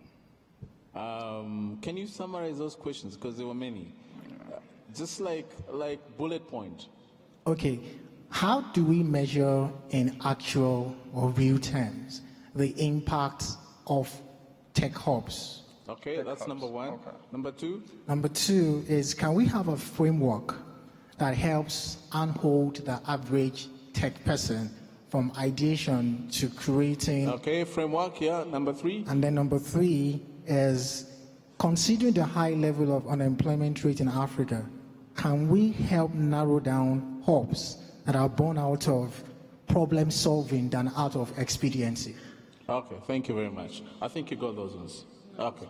Can you summarize those questions? Because there were many. Just like bullet point. Okay. How do we measure in actual or real terms the impact of tech hubs? Okay, that's number one. Okay. Number two? Number two is, can we have a framework that helps handhold the average tech person from ideation to creating? Okay, framework, yeah. Number three? And then number three is, considering the high level of unemployment rate in Africa, can we help narrow down hubs that are born out of problem solving than out of expediency? Okay, thank you very much. I think you got those ones. Okay.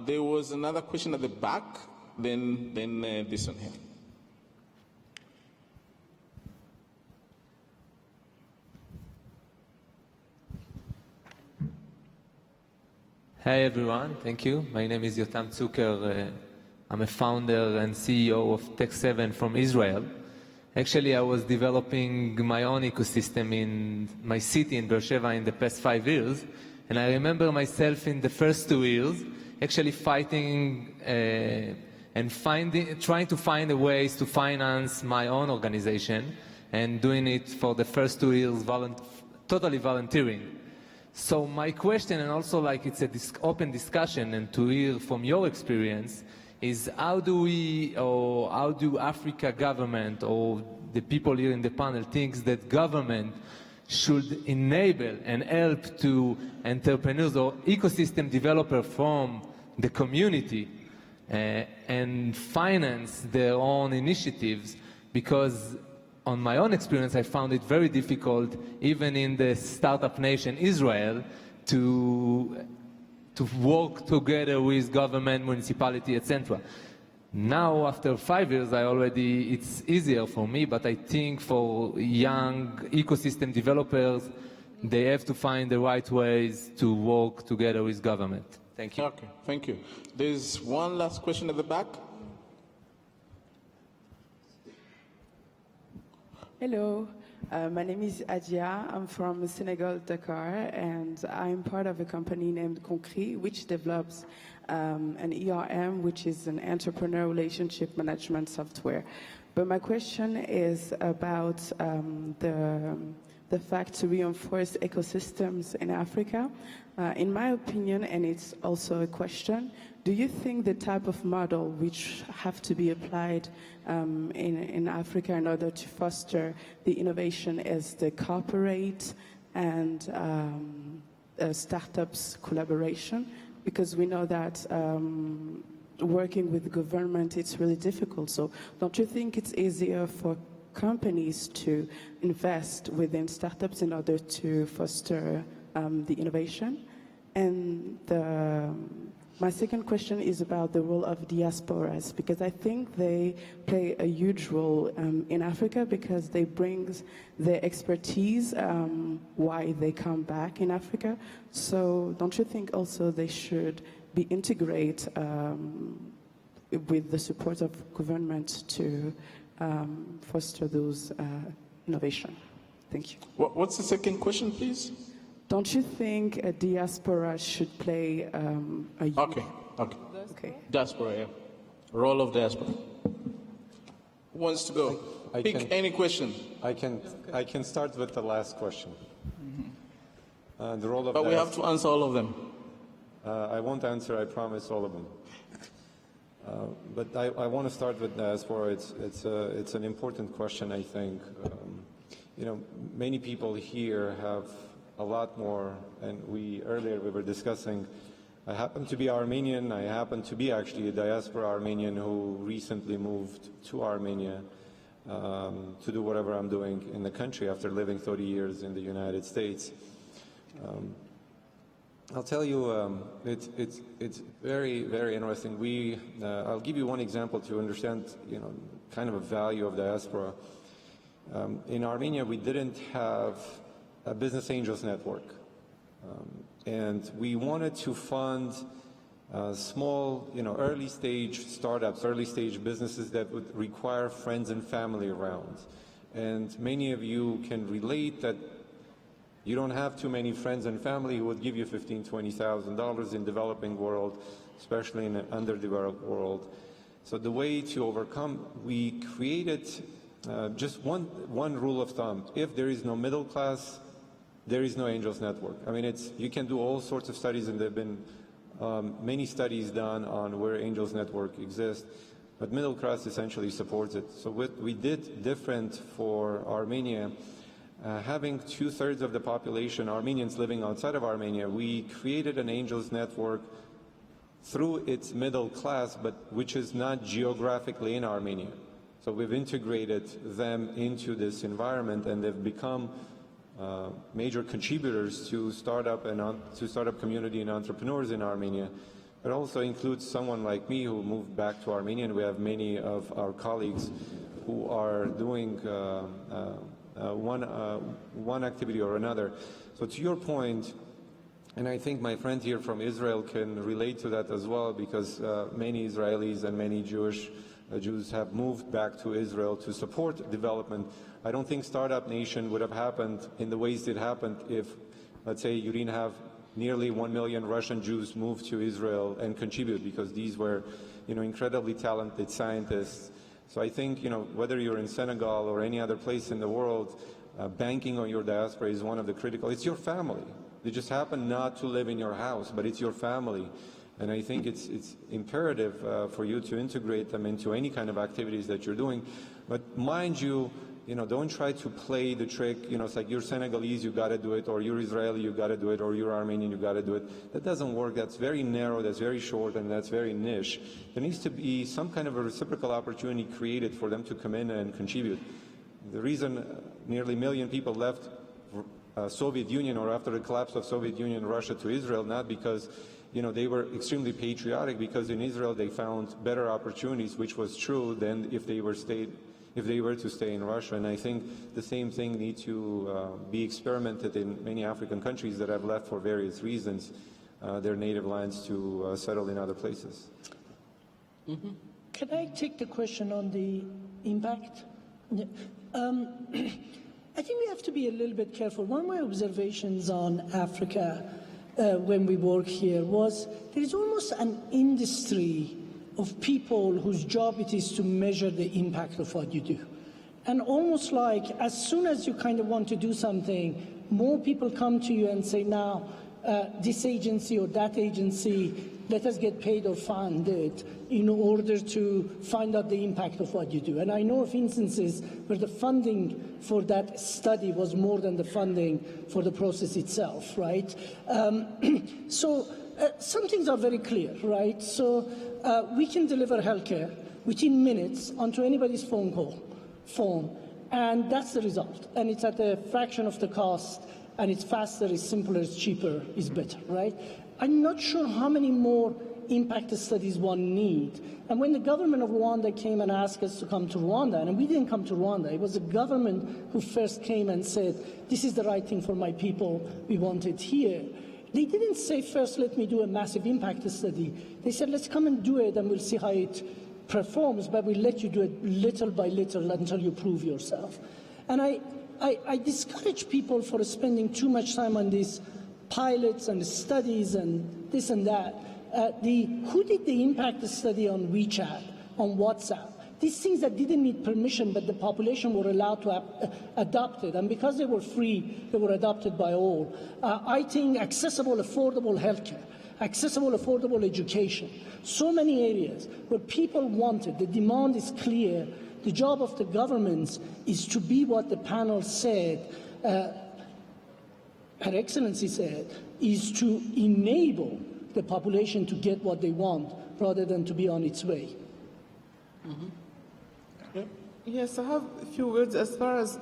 There was another question at the back, then this one here. Hi everyone, thank you. My name is Yotam Zucker. I'm a founder and CEO of Tech7 from Israel. Actually, I was developing my own ecosystem in my city in Beersheba in the past 5 years. And I remember myself in the first 2 years actually fighting and trying to find ways to finance my own organization and doing it for the first 2 years totally volunteering. So my question, and also like it's a open discussion and to hear from your experience, is how do Africa government or the people here in the panel thinks that government should enable and help to entrepreneurs or ecosystem developers from the community and finance their own initiatives? Because on my own experience, I found it very difficult, even in the startup nation Israel, to work together with government, municipality, etc. Now, after 5 years, it's easier for me, but I think for young ecosystem developers, they have to find the right ways to work together with government. Thank you. Okay, thank you. There's one last question at the back. Hello, my name is Adia. I'm from Senegal, Dakar, and I'm part of a company named Contrarian, which develops an ERM, which is an entrepreneur relationship management software. But my question is about the fact to reinforce ecosystems in Africa. In my opinion, and it's also a question, do you think the type of model which have to be applied in Africa in order to foster the innovation is the corporate and startups collaboration? Because we know that working with the government, it's really difficult. So don't you think it's easier for companies to invest within startups in order to foster the innovation? And my second question is about the role of diasporas, because I think they play a huge role in Africa because they bring their expertise why they come back in Africa. So don't you think also they should be integrated with the support of government to foster those innovation? Thank you. What's the second question, please? Don't you think a diaspora should play a Okay. Okay. Diaspora, yeah. Role of diaspora. Who wants to go? Pick any question. I can start with the last question. The role of But we have to answer all of them. I won't answer, I promise, all of them. But I want to start with diaspora. It's an important question, I think. Many people here have a lot more, and earlier we were discussing, I happen to be Armenian. I happen to be actually a diaspora Armenian who recently moved to Armenia to do whatever I'm doing in the country after living 30 years in the United States. I'll tell you, it's very, very interesting. I'll give you one example to understand, kind of a value of diaspora. In Armenia, we didn't have a business angels network, and we wanted to fund small, early stage startups, early stage businesses that would require friends and family around. And many of you can relate that you don't have too many friends and family who would give you $15,000, $20,000 in developing world, especially in an underdeveloped world. So the way to overcome, we created just one rule of thumb. If there is no middle class, there is no Angels Network. I mean, you can do all sorts of studies, and there have been many studies done on where Angels Network exists, but middle class essentially supports it. So what we did different for Armenia, having 2/3 of the population Armenians living outside of Armenia, we created an Angels Network through its middle class, but which is not geographically in Armenia. So we've integrated them into this environment, and they've become major contributors to startup community and entrepreneurs in Armenia. It also includes someone like me who moved back to Armenia, and we have many of our colleagues who are doing one activity or another. So to your point, and I think my friend here from Israel can relate to that as well, because many Israelis and many Jews have moved back to Israel to support development. I don't think Startup Nation would have happened in the ways it happened if, let's say, you didn't have nearly 1 million Russian Jews move to Israel and contribute, because these were, incredibly talented scientists. So I think, whether you're in Senegal or any other place in the world, banking on your diaspora is one of the critical. It's your family. They just happen not to live in your house, but it's your family. And I think it's imperative for you to integrate them into any kind of activities that you're doing. But mind you, don't try to play the trick. It's like you're Senegalese, you got to do it, or you're Israeli, you got to do it, or you're Armenian, you got to do it. That doesn't work. That's very narrow, that's very short, and that's very niche. There needs to be some kind of a reciprocal opportunity created for them to come in and contribute. The reason nearly 1 million people left Soviet Union, or after the collapse of Soviet Union, Russia to Israel, not because they were extremely patriotic, because in Israel they found better opportunities, which was true than if they were to stay in Russia. And I think the same thing needs to be experimented in many African countries that have left for various reasons their native lands to settle in other places. Mm-hmm. Can I take the question on the impact? I think we have to be a little bit careful. One of my observations on Africa when we work here was there is almost an industry of people whose job it is to measure the impact of what you do. And almost like as soon as you kind of want to do something, more people come to you and say, now, this agency or that agency, let us get paid or funded in order to find out the impact of what you do. And I know of instances where the funding for that study was more than the funding for the process itself, right? Some things are very clear, right? So we can deliver healthcare within minutes onto anybody's phone, and that's the result. And it's at a fraction of the cost, and it's faster, it's simpler, it's cheaper, it's better, right? I'm not sure how many more impact studies one need. And when the government of Rwanda came and asked us to come to Rwanda, and we didn't come to Rwanda, it was the government who first came and said, this is the right thing for my people, we want it here. They didn't say, first, let me do a massive impact study. They said, let's come and do it, and we'll see how it performs, but we'll let you do it little by little until you prove yourself. And I discourage people for spending too much time on these pilots and studies and this and that. Who did the impact study on WeChat, on WhatsApp? These things that didn't need permission, but the population were allowed to adopt it. And because they were free, they were adopted by all. I think accessible, affordable healthcare, accessible, affordable education, so many areas where people want it, the demand is clear. The job of the governments is to be what the panel said, Her Excellency said, is to enable the population to get what they want rather than to be on its way. Mm-hmm. Yes, I have a few words as far as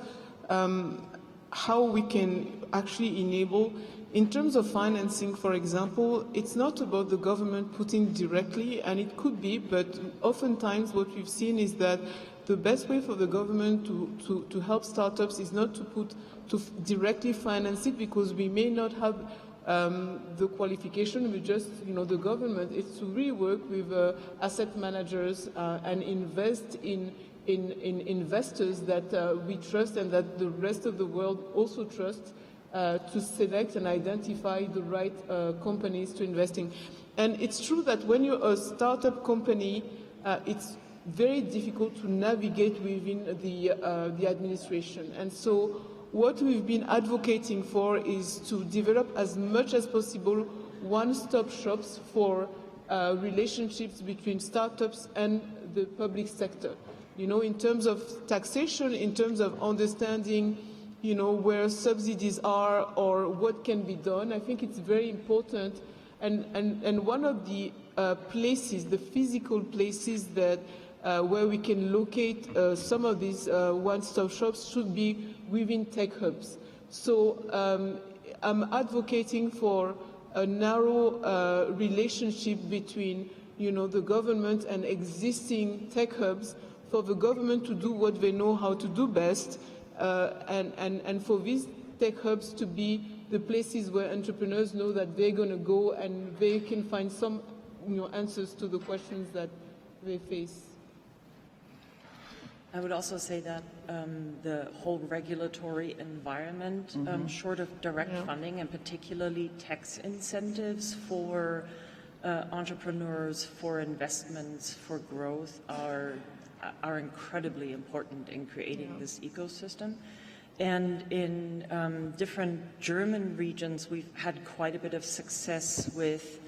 how we can actually enable. In terms of financing, for example, it's not about the government putting directly, and it could be, but oftentimes what we've seen is that the best way for the government to help startups is not to directly finance it, because we may not have the qualification. We just, the government is to really work with asset managers and invest in investors that we trust and that the rest of the world also trusts, to select and identify the right companies to invest in. And it's true that when you're a startup company, it's very difficult to navigate within the administration. And so what we've been advocating for is to develop as much as possible one-stop shops for relationships between startups and the public sector. In terms of taxation, in terms of understanding, where subsidies are or what can be done, I think it's very important. And one of the places, the physical places that where we can locate some of these one-stop shops should be within tech hubs. So I'm advocating for a narrow relationship between, the government and existing tech hubs, for the government to do what they know how to do best, and for these tech hubs to be the places where entrepreneurs know that they're going to go and they can find some answers to the questions that they face. I would also say that the whole regulatory environment, short of direct funding and particularly tax incentives for entrepreneurs, for investments, for growth are incredibly important in creating this ecosystem. And in different German regions, we've had quite a bit of success with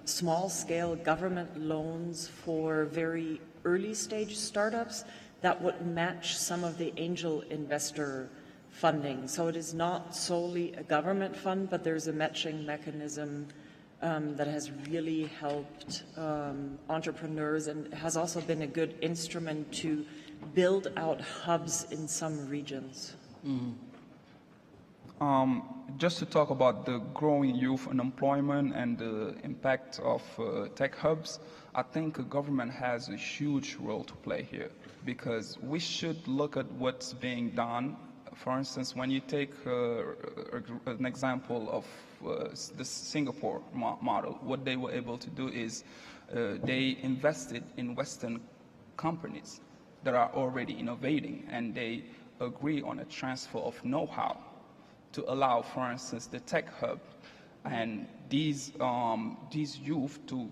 small-scale government loans for very early-stage startups that would match some of the angel investor funding. So it is not solely a government fund, but there's a matching mechanism that has really helped entrepreneurs, and has also been a good instrument to build out hubs in some regions. Just to talk about the growing youth unemployment and the impact of tech hubs, I think the government has a huge role to play here, because we should look at what's being done. For instance, when you take an example of the Singapore model, what they were able to do is they invested in Western companies that are already innovating, and they agree on a transfer of know-how to allow, for instance, the tech hub and these youth to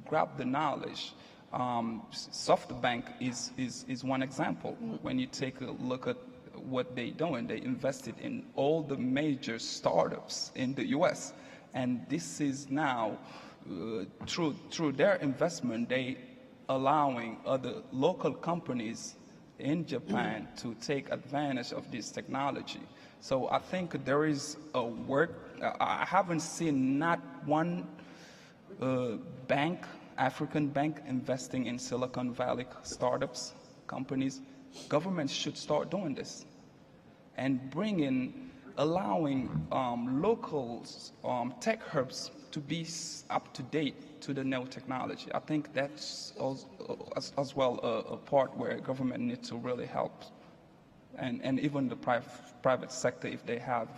grab the knowledge. SoftBank is one example. When you take a look at what they're doing, they invested in all the major startups in the U.S. And this is now, through their investment, they allowing other local companies in Japan to take advantage of this technology. So I think there is a work. I haven't seen not one African bank investing in Silicon Valley startups, companies. Governments should start doing this and allowing local tech hubs to be up to date to the new technology. I think that's as well a part where government needs to really help. And even the private sector, if they have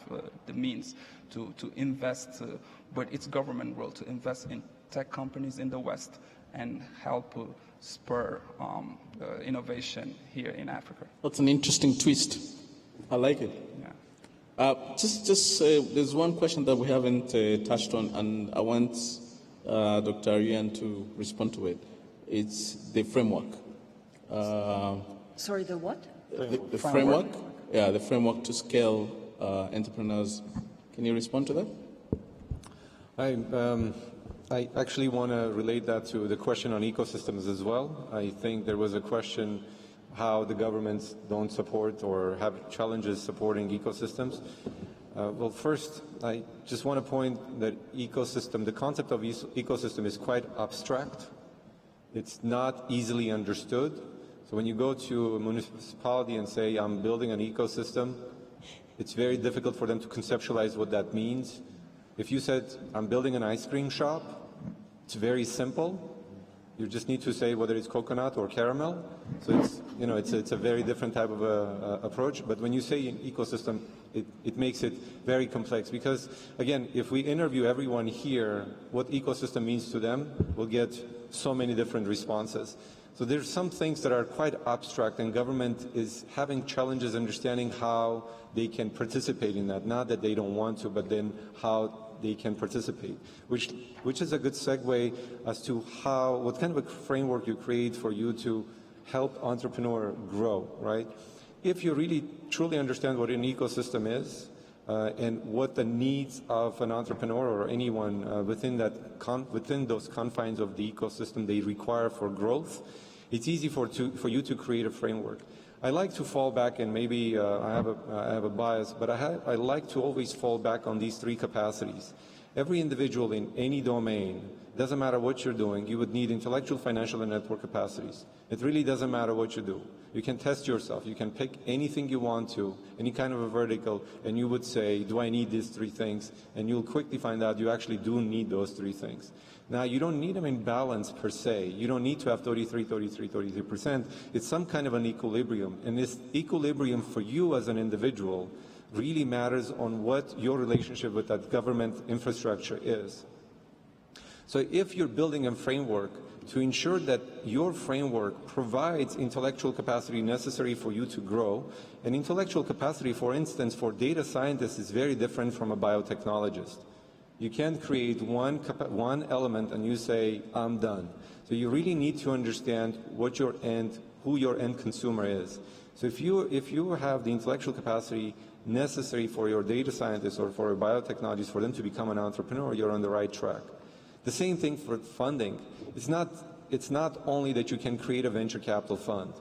the means to invest, but it's government role to invest in tech companies in the West and help spur innovation here in Africa. That's an interesting twist. I like it. Yeah. There's one question that we haven't touched on, and I want Dr. Arian to respond to it. It's the framework. Sorry, the what? The framework? Yeah, the framework to scale entrepreneurs. Can you respond to that? I actually want to relate that to the question on ecosystems as well. I think there was a question how the governments don't support or have challenges supporting ecosystems. Well, first, I just want to point that ecosystem, the concept of ecosystem is quite abstract. It's not easily understood. So when you go to a municipality and say, I'm building an ecosystem, it's very difficult for them to conceptualize what that means. If you said, I'm building an ice cream shop, it's very simple. You just need to say whether it's coconut or caramel. So it's a very different type of approach. But when you say an ecosystem, it makes it very complex because, again, if we interview everyone here, what ecosystem means to them, we'll get so many different responses. So there's some things that are quite abstract, and government is having challenges understanding how they can participate in that. Not that they don't want to, but then how they can participate, which is a good segue as to what kind of a framework you create for you to help entrepreneur grow, right? If you really truly understand what an ecosystem is and what the needs of an entrepreneur or anyone within those confines of the ecosystem they require for growth, it's easy for you to create a framework. I like to fall back, and maybe I have a bias, but I like to always fall back on these three capacities. Every individual in any domain, doesn't matter what you're doing, you would need intellectual, financial, and network capacities. It really doesn't matter what you do. You can test yourself. You can pick anything you want to, any kind of a vertical, and you would say, do I need these three things? And you'll quickly find out you actually do need those three things. Now, you don't need them in balance per se. You don't need to have 33%. It's some kind of an equilibrium. And this equilibrium for you as an individual really matters on what your relationship with that government infrastructure is. So if you're building a framework to ensure that your framework provides intellectual capacity necessary for you to grow, and intellectual capacity, for instance, for data scientists is very different from a biotechnologist. You can't create one element and you say, I'm done. So you really need to understand who your end consumer is. So if you have the intellectual capacity necessary for your data scientists or for biotechnologists for them to become an entrepreneur, you're on the right track. The same thing for funding. It's not only that you can create a venture capital fund.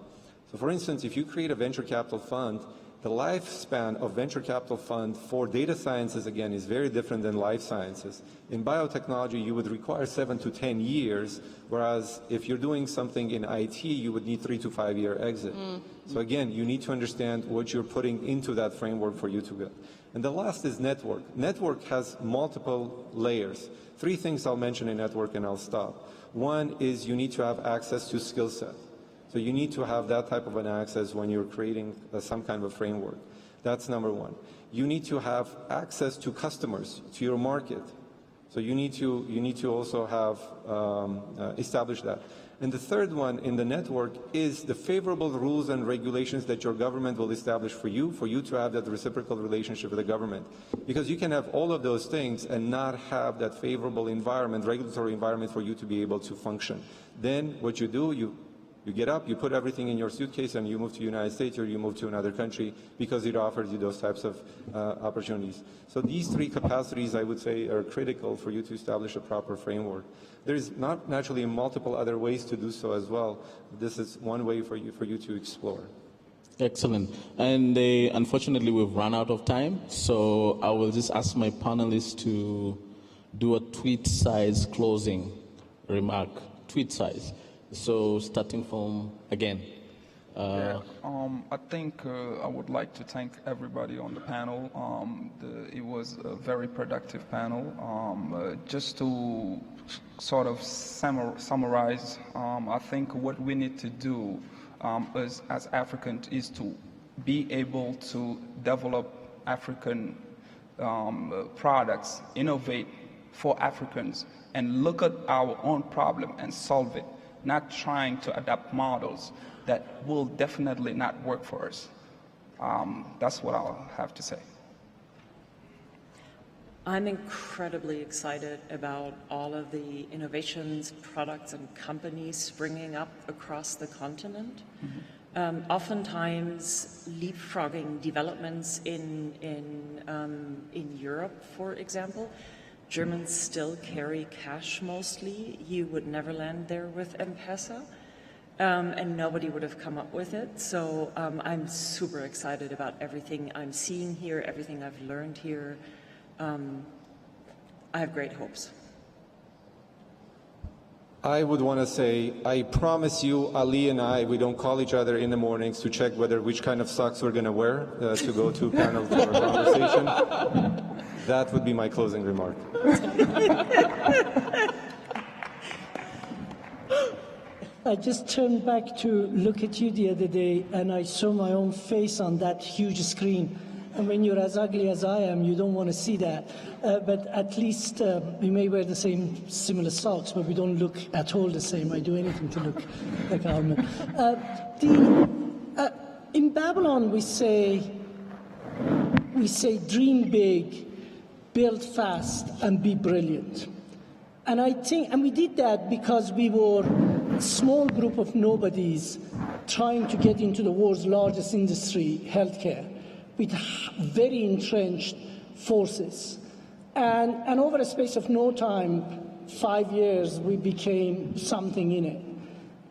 So for instance, if you create a venture capital fund, the lifespan of venture capital fund for data sciences, again, is very different than life sciences. In biotechnology, you would require 7 to 10 years, whereas if you're doing something in IT, you would need 3 to 5 year exit. So again, you need to understand what you're putting into that framework for you to go. And the last is network. Network has multiple layers. 3 things I'll mention in network and I'll stop. One is you need to have access to skill set. So you need to have that type of an access when you're creating some kind of a framework. That's number one. You need to have access to customers, to your market. So you need to also have established that. And the third one in the network is the favorable rules and regulations that your government will establish for you to have that reciprocal relationship with the government. Because you can have all of those things and not have that favorable environment, regulatory environment for you to be able to function. Then what you do, you get up, you put everything in your suitcase, and you move to the United States or you move to another country because it offers you those types of opportunities. So these 3 capacities, I would say, are critical for you to establish a proper framework. There's not naturally multiple other ways to do so as well. This is one way for you to explore. Excellent. And unfortunately, we've run out of time, so I will just ask my panelists to do a tweet-size closing remark. Tweet size. So starting from, again. I think I would like to thank everybody on the panel. It was a very productive panel. Just to sort of summarize, I think what we need to do as Africans is to be able to develop African products, innovate for Africans, and look at our own problem and solve it. Not trying to adapt models that will definitely not work for us. That's what I'll have to say. I'm incredibly excited about all of the innovations, products, and companies springing up across the continent. Oftentimes, leapfrogging developments in Europe, for example. Germans still carry cash mostly. You would never land there with M-Pesa. And nobody would have come up with it. So I'm super excited about everything I'm seeing here, everything I've learned here. I have great hopes. I would want to say, I promise you, Ali and I, we don't call each other in the mornings to check which kind of socks we're going to wear to go to panels or conversation. That would be my closing remark. I just turned back to look at you the other day, and I saw my own face on that huge screen. And when you're as ugly as I am, you don't want to see that. But at least we may wear the same similar socks, but we don't look at all the same. I do anything to look like Armin. In Babylon, we say dream big, build fast, and be brilliant. And I think, and we did that because we were a small group of nobodies trying to get into the world's largest industry, healthcare, with very entrenched forces. And over a space of no time, 5 years, we became something in it.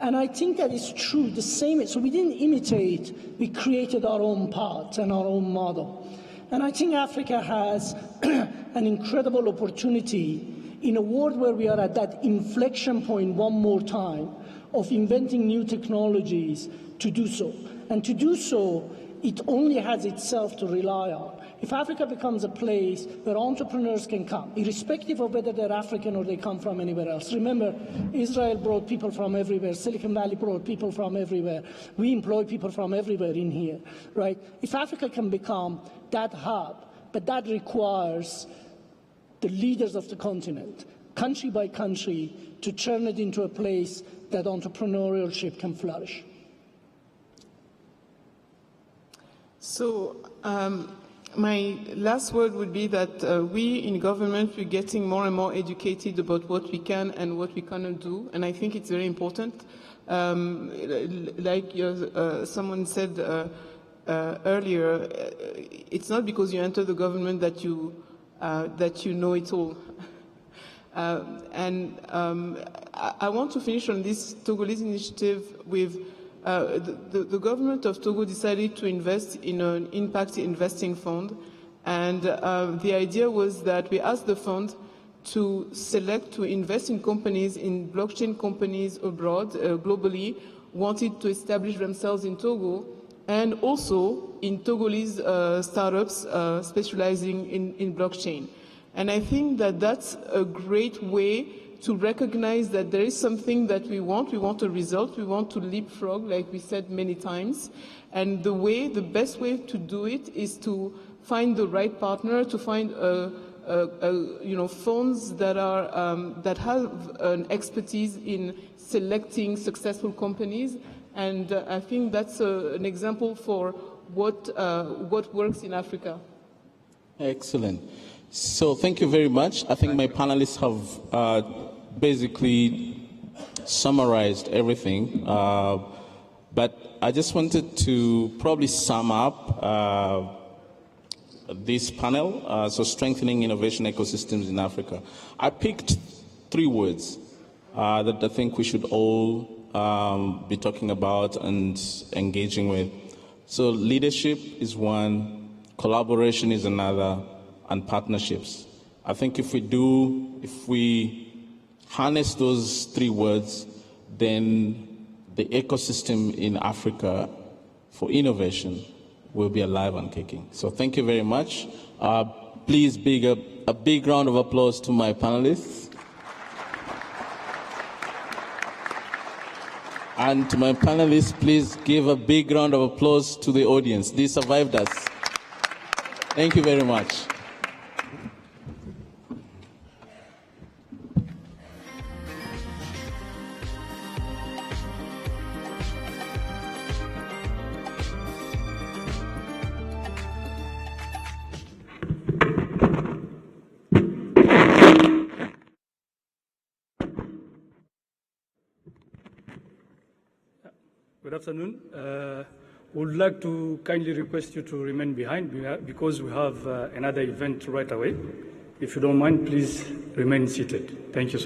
And I think that is true, the same. So we didn't imitate, we created our own path and our own model. And I think Africa has an incredible opportunity in a world where we are at that inflection point one more time of inventing new technologies to do so. And to do so, it only has itself to rely on. If Africa becomes a place where entrepreneurs can come, irrespective of whether they're African or they come from anywhere else. Remember, Israel brought people from everywhere. Silicon Valley brought people from everywhere. We employ people from everywhere in here, right? If Africa can become that hub, but that requires the leaders of the continent, country by country, to turn it into a place that entrepreneurship can flourish. So my last word would be that we in government, we're getting more and more educated about what we can and what we cannot do, and I think it's very important. Like someone said earlier, it's not because you enter the government that you know it all. I want to finish on this Togolese initiative with the government of Togo decided to invest in an impact investing fund, and the idea was that we asked the fund to invest in companies, in blockchain companies abroad, globally, wanted to establish themselves in Togo, and also in Togolese startups specializing in blockchain. And I think that that's a great way to recognize that there is something that we want a result, we want to leapfrog, like we said many times, and the best way to do it is to find the right partner, to find funds that have an expertise in selecting successful companies, and I think that's an example for what works in Africa. Excellent. So thank you very much. I think my panelists have basically summarized everything, but I just wanted to probably sum up this panel, so strengthening innovation ecosystems in Africa. I picked 3 words that I think we should all be talking about and engaging with. So leadership is one, collaboration is another, and partnerships. I think if we harness those 3 words, then the ecosystem in Africa for innovation will be alive and kicking. So thank you very much. Please a big round of applause to my panelists. And to my panelists, please give a big round of applause to the audience. They survived us. Thank you very much. Good afternoon. Would like to kindly request you to remain behind because we have another event right away. If you don't mind, please remain seated. Thank you so much.